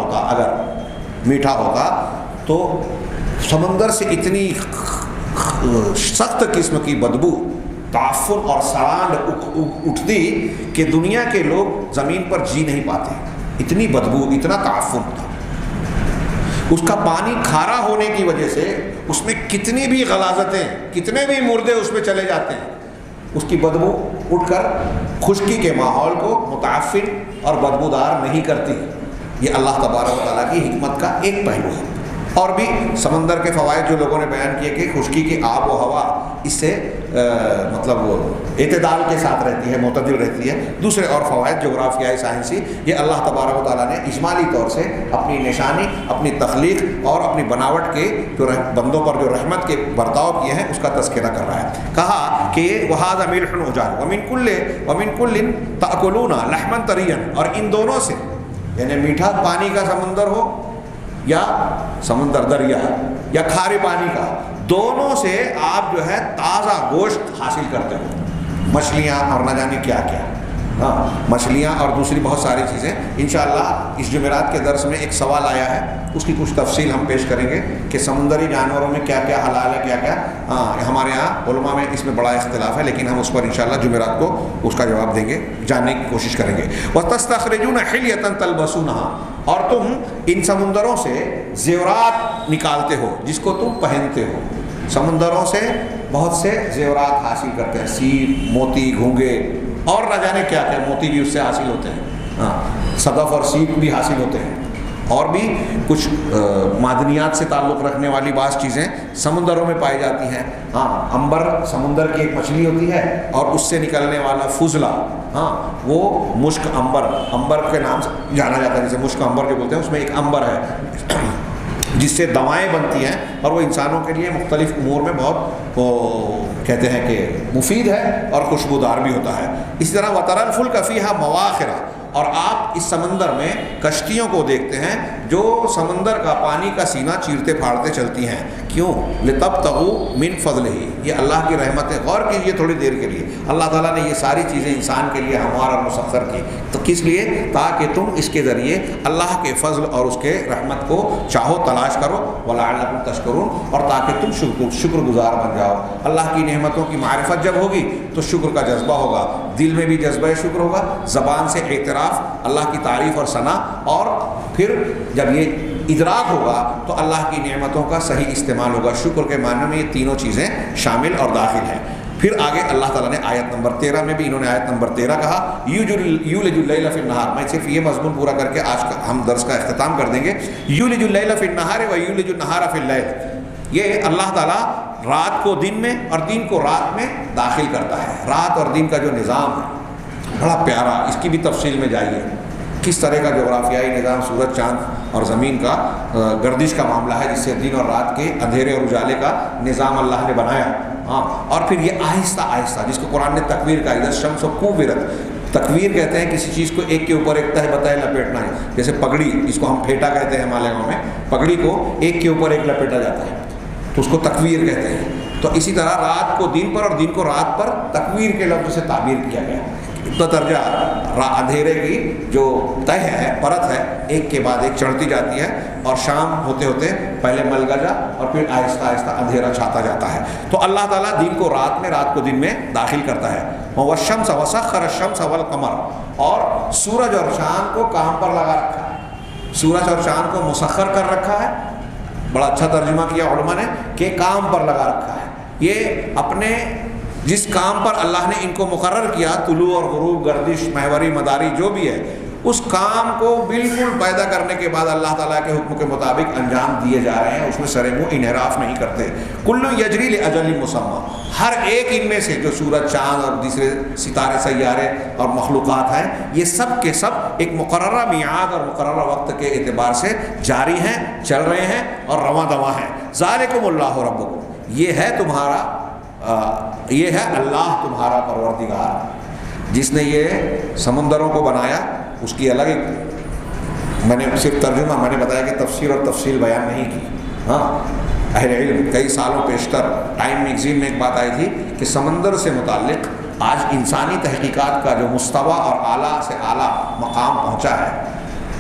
S1: ہوتا تو سمندر سے اتنی سخت قسم کی بدبو، تعفن اور سڑانڈ اٹھتی کہ دنیا کے لوگ زمین پر جی نہیں پاتے، اتنی بدبو، اتنا تعفن تھا۔ اس کا پانی کھارا ہونے کی وجہ سے اس میں کتنی بھی غلاظتیں، کتنے بھی مردے اس میں چلے جاتے ہیں، اس کی بدبو اٹھ کر خشکی کے ماحول کو متعفن اور بدبودار نہیں کرتی۔ یہ اللہ تبارک و تعالیٰ کی حکمت کا ایک پہلو ہے۔ اور بھی سمندر کے فوائد جو لوگوں نے بیان کیے کہ خشکی کی آب و ہوا اس سے مطلب اعتدال کے ساتھ رہتی ہے، معتدل رہتی ہے۔ دوسرے اور فوائد جغرافیائی سائنسی، یہ اللہ تبارک و تعالیٰ نے اجمالی طور سے اپنی نشانی، اپنی تخلیق اور اپنی بناوٹ کے جو بندوں پر جو رحمت کے برتاؤ کیے ہیں اس کا تذکرہ کر رہا ہے۔ کہا کہ وَھَذَا مِلْحٌ أُجَاجٌ وَمِنْ كُلٍّ تَأْكُلُونَ لَحْمًا طَرِيًّا، اور ان دونوں سے، یعنی میٹھا پانی کا سمندر ہو یا سمندر دریا یا کھارے پانی کا، دونوں سے آپ جو ہے تازہ گوشت حاصل کرتے ہو، مچھلیاں اور نہ جانے کیا کیا، مچھلیاں اور دوسری بہت ساری چیزیں۔ انشاءاللہ اس جمعرات کے درس میں ایک سوال آیا ہے، اس کی کچھ تفصیل ہم پیش کریں گے کہ سمندری جانوروں میں کیا کیا حلال ہے، کیا کیا ہمارے یہاں علماء میں اس میں بڑا اختلاف ہے، لیکن ہم اس پر انشاءاللہ جمعرات کو اس کا جواب دیں گے، جاننے کی کوشش کریں گے۔ وَتَسْتَخْرِجُونَ حِلْيَةً تَلْبَسُونَهَا، اور تم ان سمندروں سے زیورات نکالتے ہو جس کو تم پہنتے ہو۔ سمندروں سے بہت سے زیورات حاصل کرتے ہیں، سیپ، موتی، گھونگے اور نہ جانے کیا کیا، موتی بھی اس سے حاصل ہوتے ہیں، صدف اور سیپ بھی حاصل ہوتے ہیں، اور بھی کچھ معدنیات سے تعلق رکھنے والی بعض چیزیں سمندروں میں پائی جاتی ہیں۔ عنبر سمندر کی ایک مچھلی ہوتی ہے، اور اس سے نکلنے والا فضلہ، وہ مشک عنبر کے نام سے جانا جاتا ہے، جسے مشک عنبر جو بولتے ہیں، اس میں ایک عنبر ہے جس سے دوائیں بنتی ہیں اور وہ انسانوں کے لیے مختلف امور میں بہت کہتے ہیں کہ مفید ہے اور خوشبودار بھی ہوتا ہے۔ اسی طرح وَتَرَى الْفُلْكَ فِيهَا مَوَاخِرَ، اور آپ اس سمندر میں کشتیوں کو دیکھتے ہیں جو سمندر کا پانی کا سینہ چیرتے پھاڑتے چلتی ہیں، کیوں؟ لِتَبْتَغُوا مِنْ فَضْلِهِ، یہ اللہ کی رحمت ہے۔ غور کیجیے تھوڑی دیر کے لیے، اللہ تعالیٰ نے یہ ساری چیزیں انسان کے لیے ہموار اور مسخر کی، تو کس لیے؟ تاکہ تم اس کے ذریعے اللہ کے فضل اور اس کے رحمت کو چاہو تلاش کرو، وَلَعَلَّكُمْ تَشْكُرُونَ، اور تاکہ تم شکر گزار بن جاؤ۔ اللہ کی نعمتوں کی معرفت جب ہوگی تو شکر کا جذبہ ہوگا، دل میں بھی جذبہ شکر ہوگا، زبان سے اعتراف، اللہ کی تعریف اور ثنا، اور پھر جب یہ ادراک ہوگا تو اللہ کی نعمتوں کا صحیح استعمال ہوگا۔ شکر کے معنی میں یہ تینوں چیزیں شامل اور داخل ہیں۔ پھر آگے اللہ تعالیٰ نے آیت نمبر 13 میں بھی، انہوں نے آیت نمبر 13 کہا یولج اللیل فی النہار، میں صرف یہ مضمون پورا کر کے آج کا ہم درس کا اختتام کر دیں گے۔ یولج اللیل فی النہار و یولج النہار فی اللیل، یہ اللہ تعالیٰ رات کو دن میں اور دن کو رات میں داخل کرتا ہے۔ رات اور دن کا جو نظام ہے بڑا پیارا، اس کی بھی تفصیل میں جائیے، کس طرح کا جغرافیائی نظام، سورج چاند اور زمین کا گردش کا معاملہ ہے، جس سے دن اور رات کے اندھیرے اور اجالے کا نظام اللہ نے بنایا۔ ہاں، اور پھر یہ آہستہ آہستہ، جس کو قرآن نے تکویر کہا، اذا الشمس کوورت، تکویر کہتے ہیں کسی چیز کو ایک کے اوپر ایک تہ بتہ لپیٹنا ہے، جیسے پگڑی، جس کو ہم پھیٹا کہتے ہیں مالیگاؤں میں، پگڑی کو ایک کے اوپر ایک لپیٹا جاتا ہے تو اس کو تکویر کہتے ہیں۔ تو اسی طرح رات کو دن پر اور دن کو رات پر تکویر کے لفظ سے تعبیر کیا گیا۔ اتنا درجہ اندھیرے کی جو تہ ہے، پرت ہے، ایک کے بعد ایک چڑھتی جاتی ہے، اور شام ہوتے ہوتے پہلے ملگجا اور پھر آہستہ آہستہ اندھیرا چھاتا جاتا ہے۔ تو اللہ تعالیٰ دن کو رات میں، رات کو دن میں داخل کرتا ہے۔ والشمس وسخر الشمس والقمر، اور سورج اور چاند کو کام پر لگا رکھا ہے، سورج اور چاند کو مسخر کر رکھا ہے۔ بڑا اچھا ترجمہ کیا علماء نے کہ کام پر لگا رکھا ہے۔ یہ اپنے جس کام پر اللہ نے ان کو مقرر کیا، طلوع اور غروب، گردش، محوری، مداری، جو بھی ہے، اس کام کو بالکل پیدا کرنے کے بعد اللہ تعالیٰ کے حکم کے مطابق انجام دیے جا رہے ہیں، اس میں سرے منہ انحراف نہیں کرتے۔ کل یجری لاجل مسمى، ہر ایک ان میں سے جو سورج، چاند اور دوسرے ستارے، سیارے اور مخلوقات ہیں، یہ سب کے سب ایک مقررہ میعاد اور مقررہ وقت کے اعتبار سے جاری ہیں، چل رہے ہیں اور رواں دواں ہیں۔ ذالکم اللہ ربکم، یہ ہے تمہارا، یہ ہے اللہ تمہارا پروردگار، جس نے یہ سمندروں کو بنایا۔ اس کی الگ ایک، میں نے صرف ترجمہ، میں نے بتایا کہ تفسیر اور تفصیل بیان نہیں کی۔ ہاں، اہل علم کئی سالوں پیشتر ٹائم میگزین میں ایک بات آئی تھی کہ سمندر سے متعلق آج انسانی تحقیقات کا جو مستویٰ اور اعلیٰ سے اعلیٰ مقام پہنچا ہے،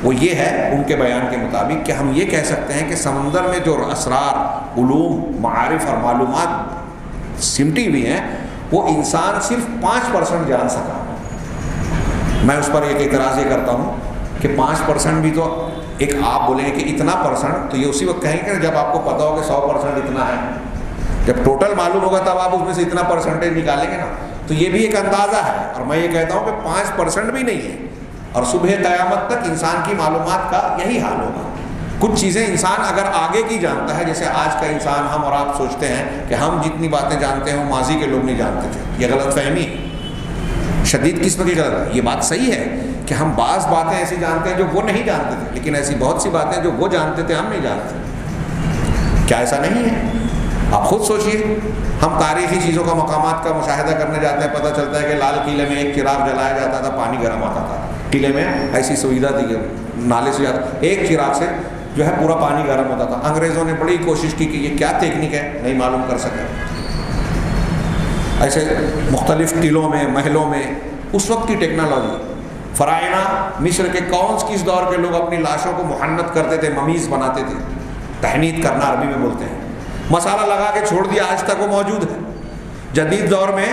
S1: وہ یہ ہے ان کے بیان کے مطابق کہ ہم یہ کہہ سکتے ہیں کہ سمندر میں جو اسرار، علوم، معارف اور معلومات سمٹی ہوئی ہیں، وہ انسان صرف 5% جان سکا۔ میں اس پر ایک اعتراض یہ کرتا ہوں کہ 5% بھی تو ایک، آپ بولیں کہ اتنا پرسنٹ، تو یہ اسی وقت کہیں گے جب آپ کو پتا ہو کہ 100% اتنا ہے۔ جب ٹوٹل معلوم ہوگا تب آپ اس میں سے اتنا پرسنٹیج نکالیں گے نا۔ تو یہ بھی ایک اندازہ ہے، اور میں یہ کہتا ہوں کہ 5% بھی نہیں ہے، اور صبح قیامت تک انسان کی معلومات کا یہی حال ہوگا۔ کچھ چیزیں انسان اگر آگے کی جانتا ہے، جیسے آج کا انسان، ہم اور آپ سوچتے ہیں کہ ہم جتنی باتیں جانتے ہیں وہ ماضی کے لوگ نہیں جانتے تھے، یہ غلط فہمی، شدید قسم کی غلط ہے۔ یہ بات صحیح ہے کہ ہم بعض باتیں ایسی جانتے ہیں جو وہ نہیں جانتے تھے، لیکن ایسی بہت سی باتیں جو وہ جانتے تھے ہم نہیں جانتے۔ کیا ایسا نہیں ہے؟ آپ خود سوچئے، ہم تاریخی چیزوں کا، مقامات کا مشاہدہ کرنے جاتے ہیں، پتہ چلتا ہے کہ لال قلعے میں ایک چراغ جلایا جاتا تھا، پانی گرم آتا تھا۔ قلعے میں ایسی سویدھا دی گئی، نالے سے جاتا، ایک چراغ سے جو ہے پورا پانی گرم ہوتا تھا۔ انگریزوں نے بڑی کوشش کی کہ یہ کیا تکنیک ہے، نہیں معلوم کر سکے۔ ایسے مختلف قلعوں میں، محلوں میں اس وقت کی ٹیکنالوجی، فرائنا مصر کے کس دور کے لوگ اپنی لاشوں کو محنت کرتے تھے، ممیز بناتے تھے، تحنیط کرنا عربی میں بولتے ہیں، مسالہ لگا کے چھوڑ دیا، آج تک وہ موجود ہے۔ جدید دور میں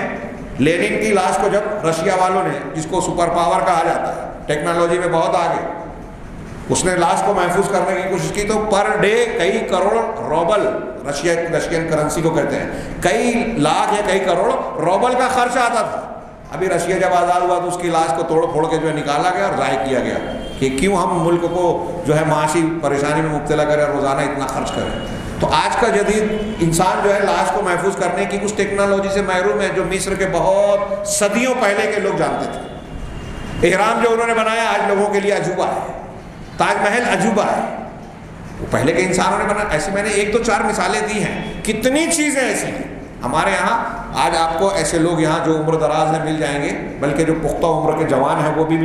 S1: لینن کی لاش کو جب رشیا والوں نے، جس کو سپر پاور کہا جاتا ہے، ٹیکنالوجی میں بہت آگے، اس نے لاش کو محفوظ کرنے کی کوشش کی، تو پر ڈے کئی کروڑ روبل، رشین کرنسی کو کہتے ہیں، کئی لاکھ یا کئی کروڑ روبل کا خرچ آتا تھا۔ ابھی رشیا جب آزاد ہوا تو اس کی لاش کو توڑ پھوڑ کے جو ہے نکالا گیا اور ضائع کیا گیا کہ کیوں ہم ملک کو جو ہے معاشی پریشانی میں مبتلا کریں اور روزانہ اتنا خرچ کریں۔ تو آج کا جدید انسان جو ہے لاش کو محفوظ کرنے کی کچھ ٹیکنالوجی سے محروم ہے، جو مصر کے بہت صدیوں پہلے کے لوگ جانتے تھے۔ احرام جو انہوں نے بنایا آج لوگوں کے لیے عجوبہ ہے، تاج محل عجوبہ ہے، وہ پہلے کے انسانوں نے بنا. ایسی میں نے 1 2 4 مثالیں دی ہیں, کتنی چیزیں ایسی ہیں ہمارے یہاں. آج آپ کو ایسے لوگ یہاں جو عمر دراز ہیں مل جائیں گے, بلکہ جو پختہ عمر کے جوان ہیں وہ بھی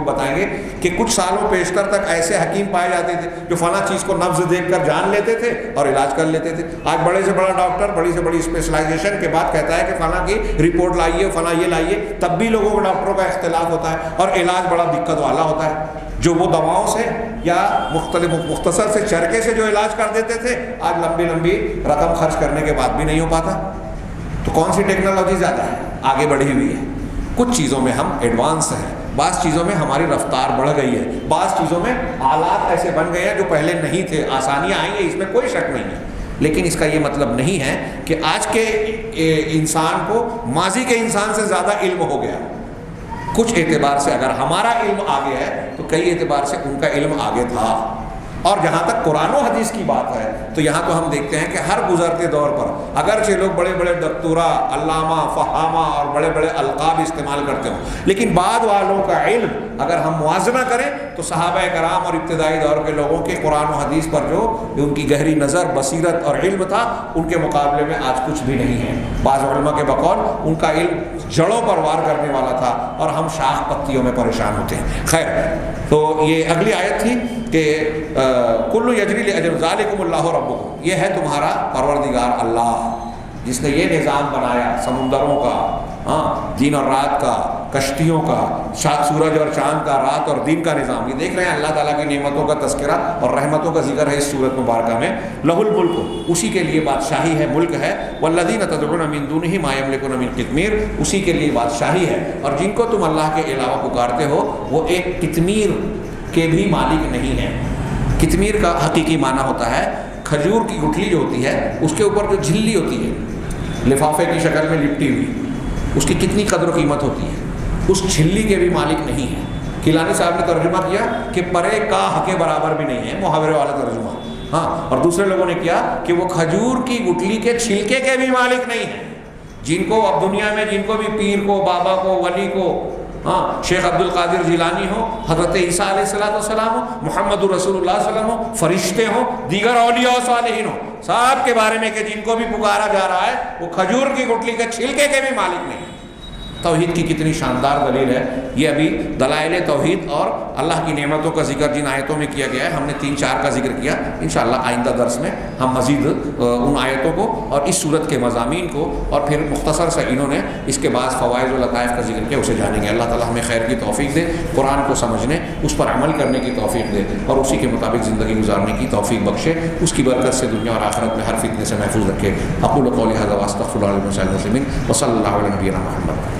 S1: بتائیں گے کہ کچھ سالوں پیشتر تک ایسے حکیم پائے جاتے تھے جو فلاں چیز کو نبض دیکھ کر جان لیتے تھے اور علاج کر لیتے تھے. آج بڑے سے بڑا ڈاکٹر بڑی سے بڑی اسپیشلائزیشن کے بعد کہتا ہے کہ فلاں کی رپورٹ لائیے, فلاں یہ لائیے, تب بھی لوگوں کو ڈاکٹروں کا اختلاف ہوتا ہے اور علاج بڑا دقت والا ہوتا ہے. جو وہ دواؤں سے یا مختصر سے چرکے سے جو علاج کر دیتے تھے, آج لمبی لمبی رقم خرچ کرنے کے بعد بھی نہیں ہو پاتا. تو کون سی ٹیکنالوجی زیادہ ہے, آگے بڑھی ہوئی ہے؟ کچھ چیزوں میں ہم ایڈوانس ہیں, بعض چیزوں میں ہماری رفتار بڑھ گئی ہے, بعض چیزوں میں آلات ایسے بن گئے ہیں جو پہلے نہیں تھے. آسانیاں آئی ہیں, اس میں کوئی شک نہیں ہے, لیکن اس کا یہ مطلب نہیں ہے کہ آج کے انسان کو ماضی کے انسان سے زیادہ علم ہو گیا. کچھ اعتبار سے اگر ہمارا علم آگے ہے تو کئی اعتبار سے ان کا علم آگے تھا. اور جہاں تک قرآن و حدیث کی بات ہے تو یہاں تو ہم دیکھتے ہیں کہ ہر گزرتے دور پر اگرچہ لوگ بڑے بڑے دکتورا, علامہ, فہامہ اور بڑے بڑے القاب استعمال کرتے ہوں, لیکن بعد والوں کا علم اگر ہم موازنہ کریں تو صحابہ کرام اور ابتدائی دور کے لوگوں کے قرآن و حدیث پر جو ان کی گہری نظر, بصیرت اور علم تھا, ان کے مقابلے میں آج کچھ بھی نہیں ہے. بعض علماء کے بقول ان کا علم جڑوں پر وار کرنے والا تھا اور ہم شاخ پتیوں میں پریشان ہوتے ہیں. خیر, تو یہ اگلی آیت تھی کہ کل یجری لاجل ذالکم اللہ ربکم, یہ ہے تمہارا پروردگار اللہ جس نے یہ نظام بنایا سمندروں کا, دن اور رات کا, کشتیوں کا, سورج اور چاند کا, رات اور دن کا نظام. یہ دیکھ رہے ہیں اللہ تعالیٰ کی نعمتوں کا تذکرہ اور رحمتوں کا ذکر ہے اس سورت مبارکہ میں. لہ الملک, اسی کے لیے بادشاہی ہے, ملک ہے. والذین تدعون من دونہ ما یملکون من قطمیر, اسی کے لیے بادشاہی ہے. اور جن کو تم اللہ کے علاوہ پکارتے ہو وہ ایک قطمیر کے بھی مالک نہیں ہیں. قطمیر کا حقیقی معنی ہوتا ہے کھجور کی گٹھلی جو ہوتی ہے اس کے اوپر جو جھلی ہوتی ہے لفافے کی شکل میں لپٹی ہوئی, اس کی کتنی قدر و قیمت ہوتی ہے. اس جھلی کے بھی مالک نہیں ہے. کیلانی صاحب نے ترجمہ کیا کہ پرے کا کے برابر بھی نہیں ہے, محاورے والا ترجمہ. اور دوسرے لوگوں نے کیا کہ وہ کھجور کی گٹھلی کے چھلکے کے بھی مالک نہیں ہیں. جن کو اب دنیا میں جن کو بھی پیر کو, بابا کو, ولی کو, شیخ عبد القادر جیلانی ہو, حضرت عیسیٰ علیہ السلام ہو, محمد رسول اللہ صلی اللہ علیہ وسلم ہو, فرشتے ہوں, دیگر اولیاء و صالحین ہو, سب کے بارے میں کہ جن کو بھی پکارا جا رہا ہے وہ کھجور کی گٹھلی کے چھلکے کے بھی مالک نہیں. توحید کی کتنی شاندار دلیل ہے. یہ ابھی دلائل توحید اور اللہ کی نعمتوں کا ذکر جن آیتوں میں کیا گیا ہے, ہم نے 3 4 کا ذکر کیا. انشاءاللہ آئندہ درس میں ہم مزید ان آیتوں کو اور اس صورت کے مضامین کو اور پھر مختصر سے انہوں نے اس کے بعد فوائد و لطائف کا ذکر کیا, اسے جانیں گے. اللہ تعالیٰ ہمیں خیر کی توفیق دے, قرآن کو سمجھنے, اس پر عمل کرنے کی توفیق دے اور اسی کے مطابق زندگی گزارنے کی توفیق بخشے. اس کی برکت سے دنیا اور آخرت میں ہر فتنے سے محفوظ رکھے. اقول قولی ھذا واستغفر اللہ لي ولكم ولسائر المسلمين وصلی اللہ علی نبینا محمد.